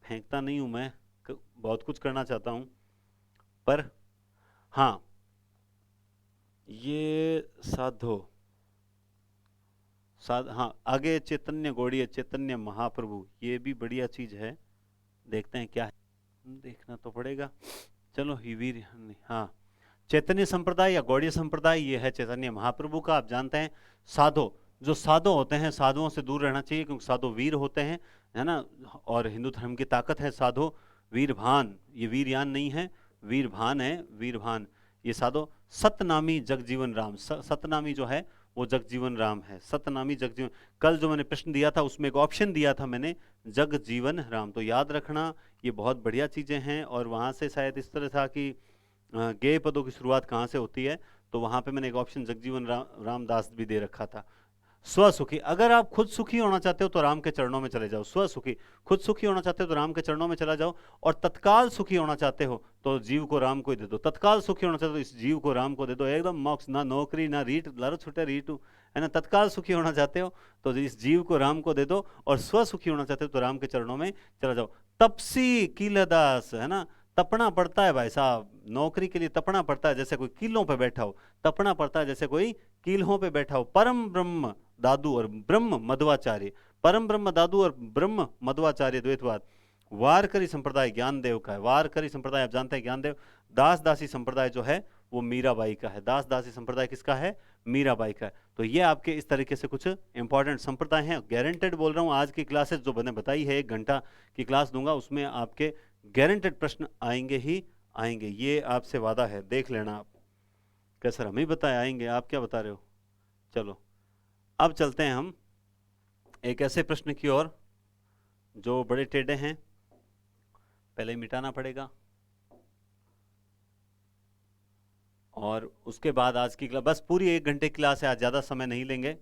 फेंकता नहीं हूं मैं, बहुत कुछ करना चाहता हूं, पर हाँ, ये हाँ, आगे चैतन्य गौड़ीय, चैतन्य महाप्रभु, ये भी बढ़िया चीज है। देखते हैं क्या है, देखना तो पड़ेगा। चलो वीर, हाँ, चैतन्य संप्रदाय या गौड़ीय संप्रदाय, ये है चैतन्य महाप्रभु का। आप जानते हैं साधो, जो साधु होते हैं, साधुओं से दूर रहना चाहिए, क्योंकि साधु वीर होते हैं, है ना। और हिंदू धर्म की ताकत है साधु वीरभान, ये वीरयान नहीं है, वीरभान है, वीरभान। ये साधु सतनामी जगजीवन राम, सतनामी जो है वो जगजीवन राम है, सतनामी जगजीवन। कल जो मैंने प्रश्न दिया था उसमें एक ऑप्शन दिया था मैंने, जगजीवन राम, तो याद रखना, ये बहुत बढ़िया चीजें हैं। और वहां से शायद इस तरह था कि गेय पदों की शुरुआत कहाँ से होती है, तो वहां पे मैंने एक ऑप्शन जगजीवन रामदास भी दे रखा था। स्वसुखी, अगर आप खुद सुखी होना चाहते हो तो राम के चरणों में चले जाओ। स्वसुखी, खुद सुखी होना चाहते हो तो राम के चरणों में चला जाओ। और तत्काल सुखी होना चाहते हो तो जीव को राम को ही दे दो। तत्काल सुखी होना चाहते हो तो इस जीव को राम को दे दो, एकदम मोक्ष, ना नौकरी ना रीट, लड़ छुटे रीटू, है ना। तत्काल सुखी होना चाहते हो तो इस जीव को राम को दे दो, और स्व सुखी होना चाहते हो तो राम के चरणों में चला जाओ। तपसी कीलदास, है ना, तपना पड़ता है भाई साहब, नौकरी के लिए तपना पड़ता है, जैसे कोई कीलों पे बैठा हो, तपना पड़ता है जैसे कोई कीलों पे बैठा हो। परम ब्रह्म दादू और ब्रह्म मध्वाचार्य, परम ब्रह्म दादू और ब्रह्म मध्वाचार्य द्वैतवाद। वारकरी संप्रदाय ज्ञानदेव का है, वारकरी संप्रदाय आप जानते हैं ज्ञानदेव। दास दासी संप्रदाय जो है वो मीराबाई का है, दास दासी संप्रदाय किसका है, मीराबाई का है। तो ये आपके इस तरीके से कुछ इंपॉर्टेंट संप्रदाय हैं। गारंटेड बोल रहा हूँ, आज की क्लासेस जो मैंने बताई है, 1 घंटा की क्लास दूंगा, उसमें आपके गारंटेड प्रश्न आएंगे ही आएंगे, ये आपसे वादा है, देख लेना आप। क्या सर हम ही बताए आएंगे, आप क्या बता रहे हो। चलो अब चलते हैं हम एक ऐसे प्रश्न की ओर जो बड़े टेढ़े हैं, पहले ही मिटाना पड़ेगा, और उसके बाद आज की क्लास, बस पूरी 1 घंटे की क्लास है, आज ज़्यादा समय नहीं लेंगे।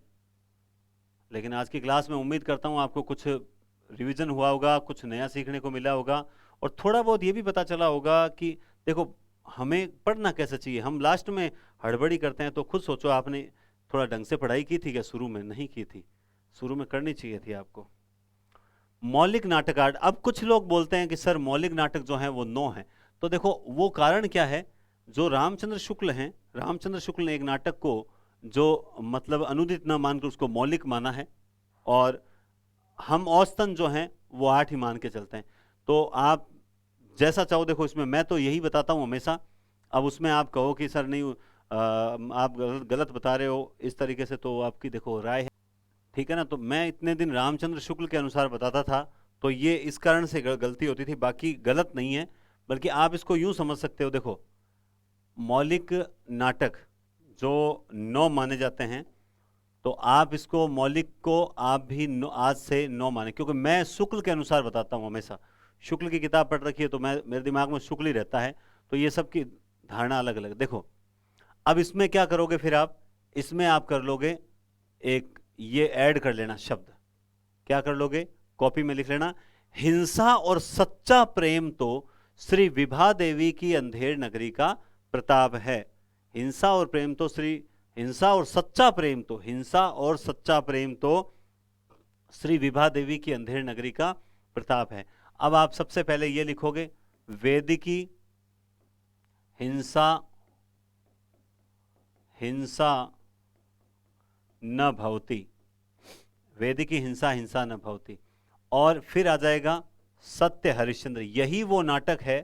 लेकिन आज की क्लास में उम्मीद करता हूँ आपको कुछ रिवीजन हुआ होगा, कुछ नया सीखने को मिला होगा, और थोड़ा बहुत ये भी पता चला होगा कि देखो हमें पढ़ना कैसे चाहिए। हम लास्ट में हड़बड़ी करते हैं, तो खुद सोचो आपने थोड़ा ढंग से पढ़ाई की थी क्या, शुरू में नहीं की थी, शुरू में करनी चाहिए थी आपको। मौलिक नाटक आर्ट, अब कुछ लोग बोलते हैं कि सर मौलिक नाटक जो है वो 9 है, तो देखो वो कारण क्या है। जो रामचंद्र शुक्ल हैं, रामचंद्र शुक्ल ने एक नाटक को जो मतलब अनुदित न मानकर उसको मौलिक माना है, और हम औसतन जो हैं वो 8 ही मान के चलते हैं। तो आप जैसा चाहो देखो, इसमें मैं तो यही बताता हूँ हमेशा। अब उसमें आप कहो कि सर नहीं आप गलत बता रहे हो इस तरीके से, तो आपकी देखो राय है, ठीक है ना। तो मैं इतने दिन रामचंद्र शुक्ल के अनुसार बताता था, तो ये इस कारण से गलती होती थी, बाकी गलत नहीं है। बल्कि आप इसको यूं समझ सकते हो, देखो मौलिक नाटक जो 9 माने जाते हैं, तो आप इसको मौलिक को आप भी आज से 9 माने, क्योंकि मैं शुक्ल के अनुसार बताता हूं हमेशा। शुक्ल की किताब पढ़ रखी है तो मैं, मेरे दिमाग में शुक्ल ही रहता है, तो ये सब की धारणा अलग अलग। देखो अब इसमें क्या करोगे फिर आप, इसमें आप कर लोगे एक ये ऐड कर लेना शब्द, क्या कर लोगे, कॉपी में लिख लेना, हिंसा और सच्चा प्रेम तो श्री विभा देवी की अंधेर नगरी का प्रताप है। हिंसा और प्रेम तो हिंसा और सच्चा प्रेम तो, हिंसा और सच्चा प्रेम तो श्री विभा देवी की अंधेर नगरी का प्रताप है। अब आप सबसे पहले ये लिखोगे, वेदिकी हिंसा हिंसा न भवती, वेदिकी हिंसा हिंसा न भवती, और फिर आ जाएगा सत्य हरिश्चंद्र। यही वो नाटक है,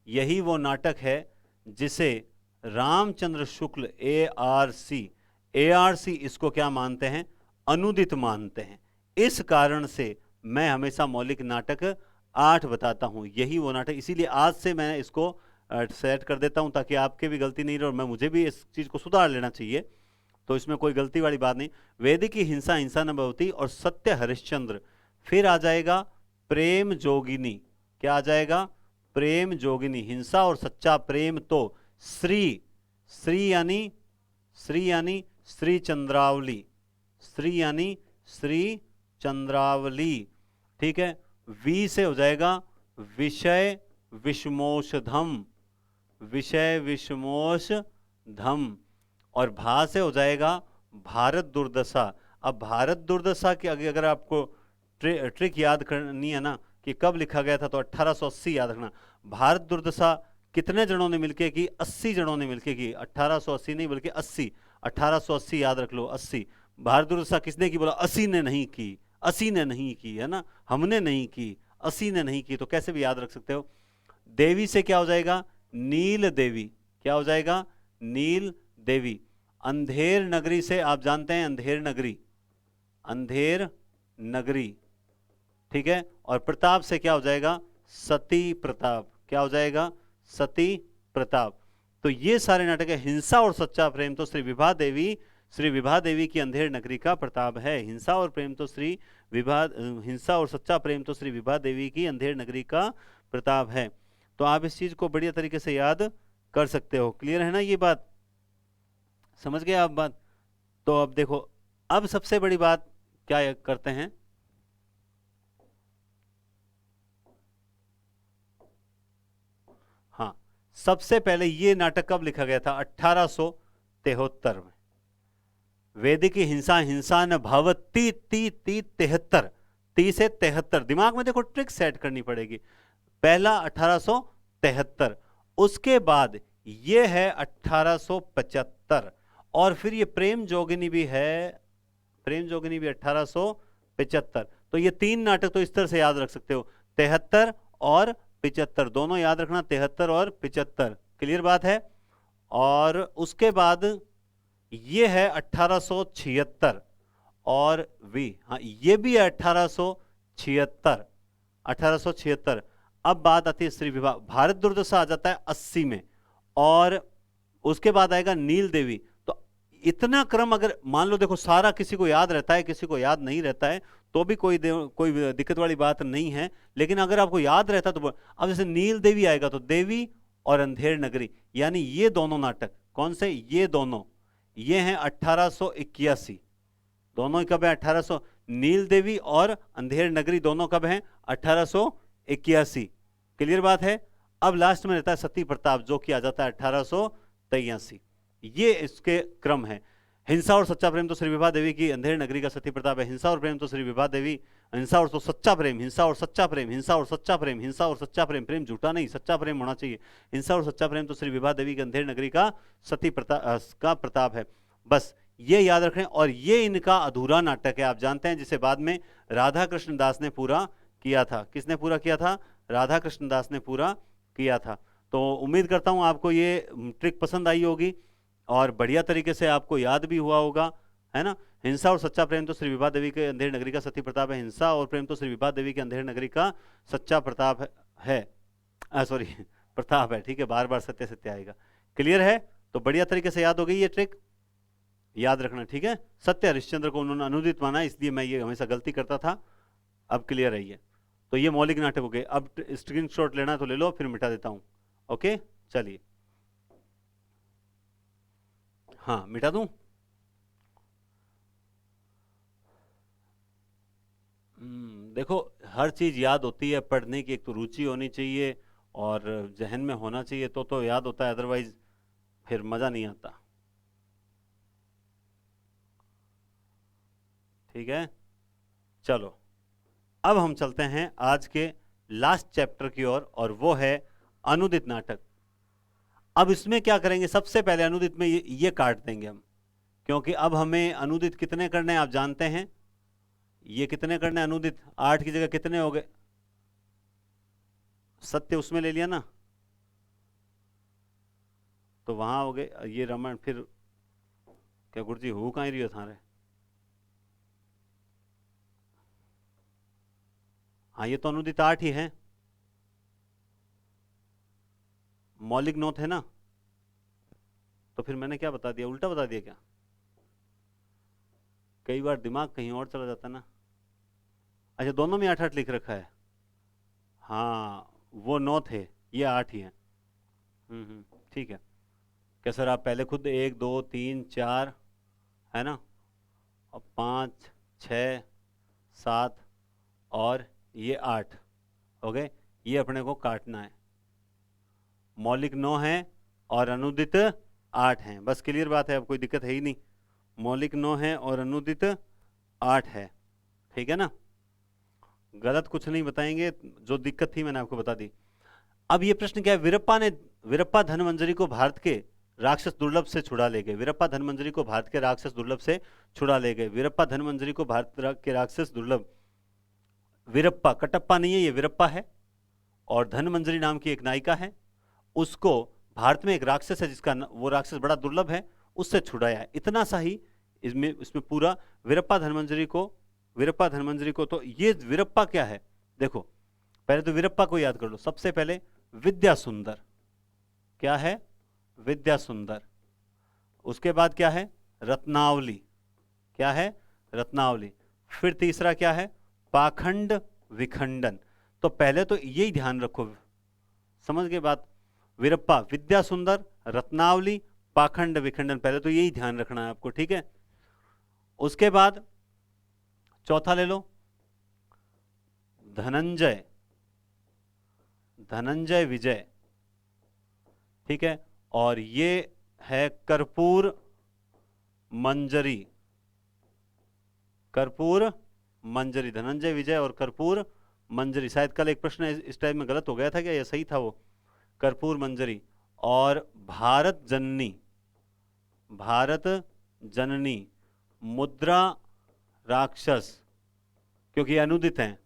यही वो नाटक है जिसे रामचंद्र शुक्ल ARC इसको क्या मानते हैं, अनुदित मानते हैं। इस कारण से मैं हमेशा मौलिक नाटक 8 बताता हूं, यही वो नाटक। इसीलिए आज से मैं इसको सेट कर देता हूं, ताकि आपके भी गलती नहीं रहे, और मैं मुझे भी इस चीज को सुधार लेना चाहिए, तो इसमें कोई गलती वाली बात नहीं। वेदिक की हिंसा हिंसा न भवती और सत्य हरिश्चंद्र, फिर आ जाएगा प्रेम जोगिनी, क्या आ जाएगा, प्रेम जोगिनी। हिंसा और सच्चा प्रेम तो श्री, श्री यानी श्री चंद्रावली, श्री यानी श्री चंद्रावली, ठीक है। वी से हो जाएगा विषय विषमोषधम, विषय विषमोषधम, और भा से हो जाएगा भारत दुर्दशा। अब भारत दुर्दशा की अगर आपको ट्रिक याद करनी है ना कि कब लिखा गया था, तो 1880 याद रखना। भारत दुर्दशा कितने जनों ने मिलके की, 80 जनों ने मिलके की, 1880 नहीं बल्कि 80, 1880 याद रख लो, 80। भारत दुर्दशा किसने की, बोला 80 ने नहीं की, 80 ने नहीं की, है ना, हमने नहीं की, 80 ने नहीं की, तो कैसे भी याद रख सकते हो। देवी से क्या हो जाएगा, नील देवी, क्या हो जाएगा, नील देवी। अंधेर नगरी से आप जानते हैं अंधेर नगरी, अंधेर नगरी, ठीक है। और प्रताप से क्या हो जाएगा, सती प्रताप, क्या हो जाएगा, सती प्रताप। तो ये सारे नाटक है। हिंसा और सच्चा प्रेम तो श्री विभा देवी की अंधेर नगरी का प्रताप है। हिंसा और प्रेम तो हिंसा और सच्चा प्रेम तो श्री विभा देवी की अंधेर नगरी का प्रताप है। तो आप इस चीज को बढ़िया तरीके से याद कर सकते हो। क्लियर है ना ये बात, समझ गए आप बात। तो अब देखो, अब सबसे बड़ी बात क्या करते हैं, हाँ, सबसे पहले ये नाटक कब लिखा गया था, 1873 में। वैदिकी हिंसा हिंसा न भवती ती ती 73, 30 से 73। दिमाग में देखो ट्रिक सेट करनी पड़ेगी। पहला 1873, उसके बाद ये है 1875, और फिर ये प्रेम जोगिनी भी है, प्रेम जोगिनी भी 1875। तो ये तीन नाटक तो इस तरह से याद रख सकते हो, 73 और 75, दोनों याद रखना, 73 और 75। क्लियर बात है। और उसके बाद ये है 1876, और भी, हाँ ये भी है 1876, 1876। अब बात आती है स्त्री विवाह, भारत दुर्दशा आ जाता है 80 में, और उसके बाद आएगा नील देवी। तो इतना क्रम अगर मान लो, देखो सारा किसी को याद रहता है, किसी को याद नहीं रहता है, तो भी कोई दिक्कत वाली बात नहीं है, लेकिन अगर आपको याद रहता तो अब जैसे नील देवी आएगा तो देवी और अंधेर नगरी, यानी ये दोनों नाटक कौन से, ये दोनों, ये हैं 1881, दोनों ही कब है 1800, नील देवी और अंधेर नगरी दोनों कब हैं 1881। क्लियर बात है। अब लास्ट में रहता है सती प्रताप, जो कि आ जाता है 1883। ये इसके क्रम है। हिंसा और सच्चा प्रेम तो श्री विभा देवी की, अंधेर नगरी का सती प्रताप है। हिंसा और प्रेम तो श्री विभा देवी, हिंसा और तो सच्चा प्रेम, हिंसा और सच्चा प्रेम, हिंसा और सच्चा प्रेम, हिंसा और सच्चा प्रेम, प्रेम झूठा नहीं सच्चा प्रेम होना चाहिए। हिंसा और सच्चा प्रेम तो श्री विभा देवी के अंधेर नगरी का सती प्रताप है। बस ये याद रखें। और ये इनका अधूरा नाटक है, आप जानते हैं, जिसे बाद में राधा कृष्ण दास ने पूरा किया था। किसने पूरा किया था, राधा कृष्ण दास ने पूरा किया था। तो उम्मीद करता हूं आपको ये ट्रिक पसंद आई होगी और बढ़िया तरीके से आपको याद भी हुआ होगा, है ना। हिंसा और सच्चा प्रेम तो श्री विभा देवी के अंधेर नगरी का सती प्रताप है। हिंसा और प्रेम तो श्री विभा देवी के अंधेर नगरी का सच्चा प्रताप है, सॉरी प्रताप है, ठीक है, बार बार सत्य सत्य आएगा। क्लियर है। तो बढ़िया तरीके से याद हो गई ये ट्रिक, याद रखना, ठीक है। सत्य हरिश्चंद्र को उन्होंने अनुदित माना, इसलिए मैं ये हमेशा गलती करता था। अब क्लियर है ये। तो ये मौलिक नाटक हो गए। अब स्क्रीन शॉट लेना है तो ले लो, फिर मिटा देता हूं। ओके चलिए, हाँ मिटा दूं। देखो हर चीज याद होती है, पढ़ने की एक तो रुचि होनी चाहिए और जहन में होना चाहिए, तो याद होता है, अदरवाइज फिर मजा नहीं आता। ठीक है, चलो अब हम चलते हैं आज के लास्ट चैप्टर की ओर, और वो है अनुदित नाटक। अब इसमें क्या करेंगे, सबसे पहले अनुदित में ये काट देंगे हम, क्योंकि अब हमें अनुदित कितने करने हैं आप जानते हैं। ये कितने करने हैं अनुदित, 8 की जगह कितने हो गए, सत्य उसमें ले लिया ना, तो वहां हो गए ये रमन। फिर क्या गुरुजी हु कहीं रही हो थारे, हाँ ये तो अनुदित 8 ही है, मौलिक 9 थे ना, तो फिर मैंने क्या बता दिया, उल्टा बता दिया क्या। कई बार दिमाग कहीं और चला जाता है ना। अच्छा दोनों में 8 8 लिख रखा है, हाँ वो 9 थे, ये 8 ही है। ठीक है। क्या सर आप पहले खुद 1 2 3 4 है ना, और 5 6 7 और ये 8 हो गए, ये अपने को काटना है। मौलिक 9 है और अनुदित 8 हैं, बस क्लियर बात है, अब कोई दिक्कत है ही नहीं। मौलिक 9 है और अनुदित 8 है, ठीक है ना। गलत कुछ नहीं बताएंगे, जो दिक्कत थी मैंने आपको बता दी। अब ये प्रश्न क्या है, वीरप्पा धनमंजरी को भारत के राक्षस दुर्लभ से छुड़ा ले गए। वीरप्पा धनमंजरी को भारत के राक्षस दुर्लभ से छुड़ा ले गए। वीरप्पा धनमंजरी को भारत के राक्षस दुर्लभ, वीरप्पा कटप्पा नहीं है, ये वीरप्पा है, और धनमंजरी नाम की एक नायिका है, उसको भारत में एक राक्षस है जिसका वो राक्षस बड़ा दुर्लभ है, उससे छुड़ाया है। इतना सा ही इसमें पूरा वीरप्पा धनमंजरी को। तो ये वीरप्पा क्या है, देखो पहले तो वीरप्पा को याद कर लो। सबसे पहले विद्या सुंदर, क्या है विद्या सुंदर। उसके बाद क्या है रत्नावली, क्या है रत्नावली। फिर तीसरा क्या है पाखंड विखंडन। तो पहले तो यही ध्यान रखो, समझ गए बात। वीरप्पा, विद्या सुंदर, रत्नावली, पाखंड विखंडन, पहले तो यही ध्यान रखना है आपको, ठीक है। उसके बाद चौथा ले लो धनंजय, धनंजय विजय, ठीक है। और ये है कर्पूर मंजरी, कर्पूर मंजरी, धनंजय विजय और कर्पूर मंजरी। शायद कल एक प्रश्न इस टाइप में गलत हो गया था क्या, या सही था वो? कर्पूर मंजरी। और भारत जननी, भारत जननी, मुद्रा राक्षस, क्योंकि अनुदित हैं,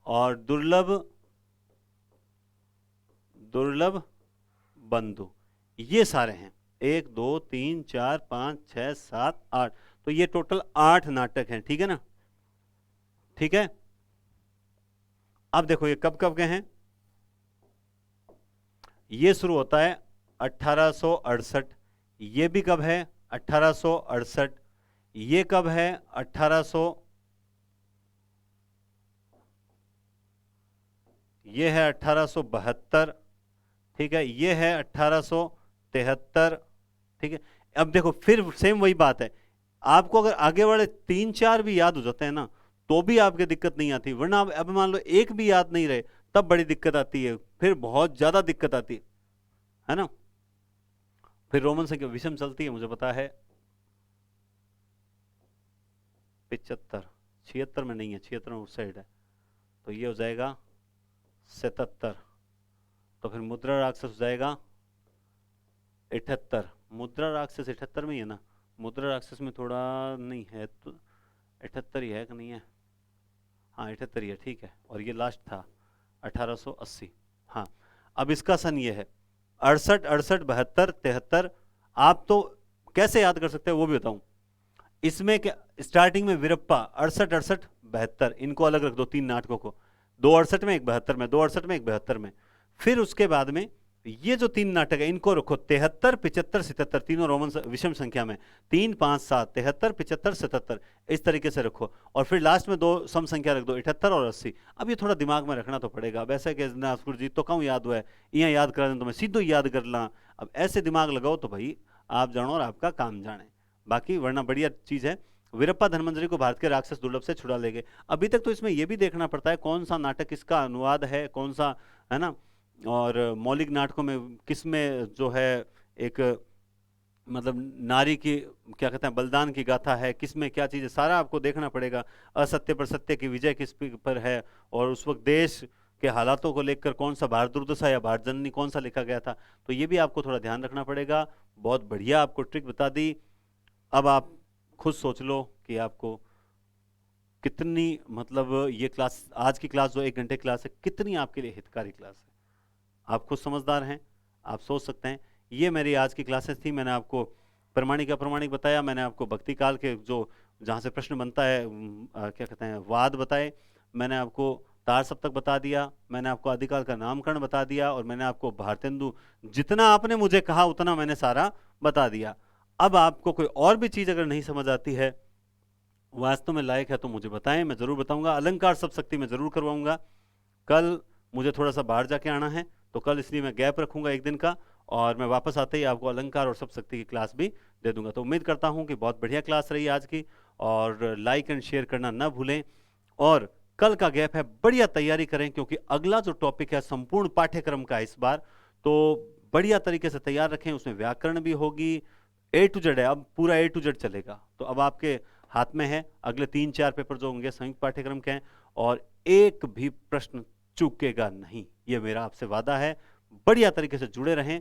और दुर्लभ, दुर्लभ बंधु। ये सारे हैं 1 2 3 4 5 6 7 8, तो ये टोटल 8 नाटक हैं, ठीक है ना? ठीक है। अब देखो ये कब कब के हैं। ये शुरू होता है 1868, ये भी कब है 1868, ये कब है 1800, ये है 1872, ठीक है, ये है 1873, ठीक है। अब देखो फिर सेम वही बात है, आपको अगर आगे वाले 3 4 भी याद हो जाते हैं ना तो भी आपके दिक्कत नहीं आती, वरना अब मान लो एक भी याद नहीं रहे तब बड़ी दिक्कत आती है, फिर बहुत ज्यादा दिक्कत आती है ना। फिर रोमन संख्या विषम चलती है, मुझे पता है। 75, 76 में नहीं है, 76 में उस साइड है, तो ये हो जाएगा 77, तो फिर मुद्रा राक्षस हो जाएगा 78। मुद्रा राक्षस 78 में ही है ना? मुद्रा राक्षस में थोड़ा नहीं है, तो 78 ही है कि नहीं है? हाँ 78 ही है, ठीक है। और ये लास्ट था 1880। हाँ, अब इसका सन ये है 68 68 72 73। आप तो कैसे याद कर सकते हैं वो भी बताऊं। इसमें क्या, स्टार्टिंग में वीरप्पा 68 68 72, इनको अलग रख दो, 3 नाटकों को, 2 68 में, 1 72 में, 2 68 में, 1 72 में। फिर उसके बाद में ये जो 3 नाटक है इनको रखो 73 75 77, तीनों रोमन विषम संख्या में, 3 5 7, 73 75 77, इस तरीके से रखो। और फिर लास्ट में 2 सम संख्या रख दो, 78 और 80। अब ये थोड़ा दिमाग में रखना तो पड़ेगा। अब ऐसा कि जी तो कहूँ याद हुआ है, यहाँ याद करा दें तो मैं सीधो याद कर ला। अब ऐसे दिमाग लगाओ तो भाई आप जानो और आपका काम जाने, बाकी वरना बढ़िया चीज है। वीरप्पा धनमंजरी को भारत के राक्षस दुर्लभ से छुड़ा ले गए। अभी तक तो इसमें यह भी देखना पड़ता है कौन सा नाटक किसका अनुवाद है, कौन सा, है ना, और मौलिक नाटकों में किस में जो है एक मतलब नारी की क्या कहते हैं बलिदान की गाथा है, किस में क्या चीज़ है, सारा आपको देखना पड़ेगा। असत्य पर सत्य की विजय किस पर है, और उस वक्त देश के हालातों को लेकर कौन सा भारत दुर्दशा या भारत जननी कौन सा लिखा गया था, तो ये भी आपको थोड़ा ध्यान रखना पड़ेगा। बहुत बढ़िया आपको ट्रिक बता दी। अब आप खुद सोच लो कि आपको कितनी, मतलब ये क्लास, आज की क्लास जो 1 घंटे क्लास है, कितनी आपके लिए हितकारी क्लास है। आप खुद समझदार हैं, आप सोच सकते हैं। ये मेरी आज की क्लासेस थी। मैंने आपको प्रमाणिक अप्रमाणिक बताया, मैंने आपको भक्ति काल के जो जहाँ से प्रश्न बनता है क्या कहते हैं वाद बताए, मैंने आपको तार सप्तक बता दिया, मैंने आपको आदिकाल का नामकरण बता दिया, और मैंने आपको भारतेंदु, जितना आपने मुझे कहा उतना मैंने सारा बता दिया। अब आपको कोई और भी चीज़ अगर नहीं समझ आती है, वास्तव में लायक है, तो मुझे बताएं, मैं जरूर बताऊंगा। अलंकार सब शक्ति मैं जरूर करवाऊंगा। कल मुझे थोड़ा सा बाहर जाके आना है, तो कल इसलिए मैं गैप रखूंगा 1 दिन का, और मैं वापस आते ही आपको अलंकार और सब शक्ति की क्लास भी दे दूंगा। तो उम्मीद करता हूं कि बहुत बढ़िया क्लास रही आज की, और लाइक एंड शेयर करना ना भूलें। और कल का गैप है, बढ़िया तैयारी करें, क्योंकि अगला जो टॉपिक है संपूर्ण पाठ्यक्रम का इस बार, तो बढ़िया तरीके से तैयार रखें। उसमें व्याकरण भी होगी, A to Z है, अब पूरा A to Z चलेगा। तो अब आपके हाथ में है, अगले 3 4 पेपर जो होंगे संयुक्त पाठ्यक्रम के हैं, और एक भी प्रश्न चूकेगा नहीं, ये मेरा आपसे वादा है। बढ़िया तरीके से जुड़े रहें,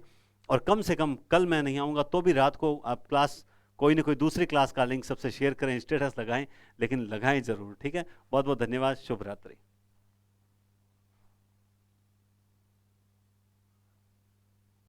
और कम से कम कल मैं नहीं आऊंगा तो भी रात को आप क्लास कोई ना कोई दूसरी क्लास का लिंक सबसे शेयर करें, स्टेटस लगाएं, लेकिन लगाएं जरूर, ठीक है। बहुत बहुत धन्यवाद, शुभ रात्रि।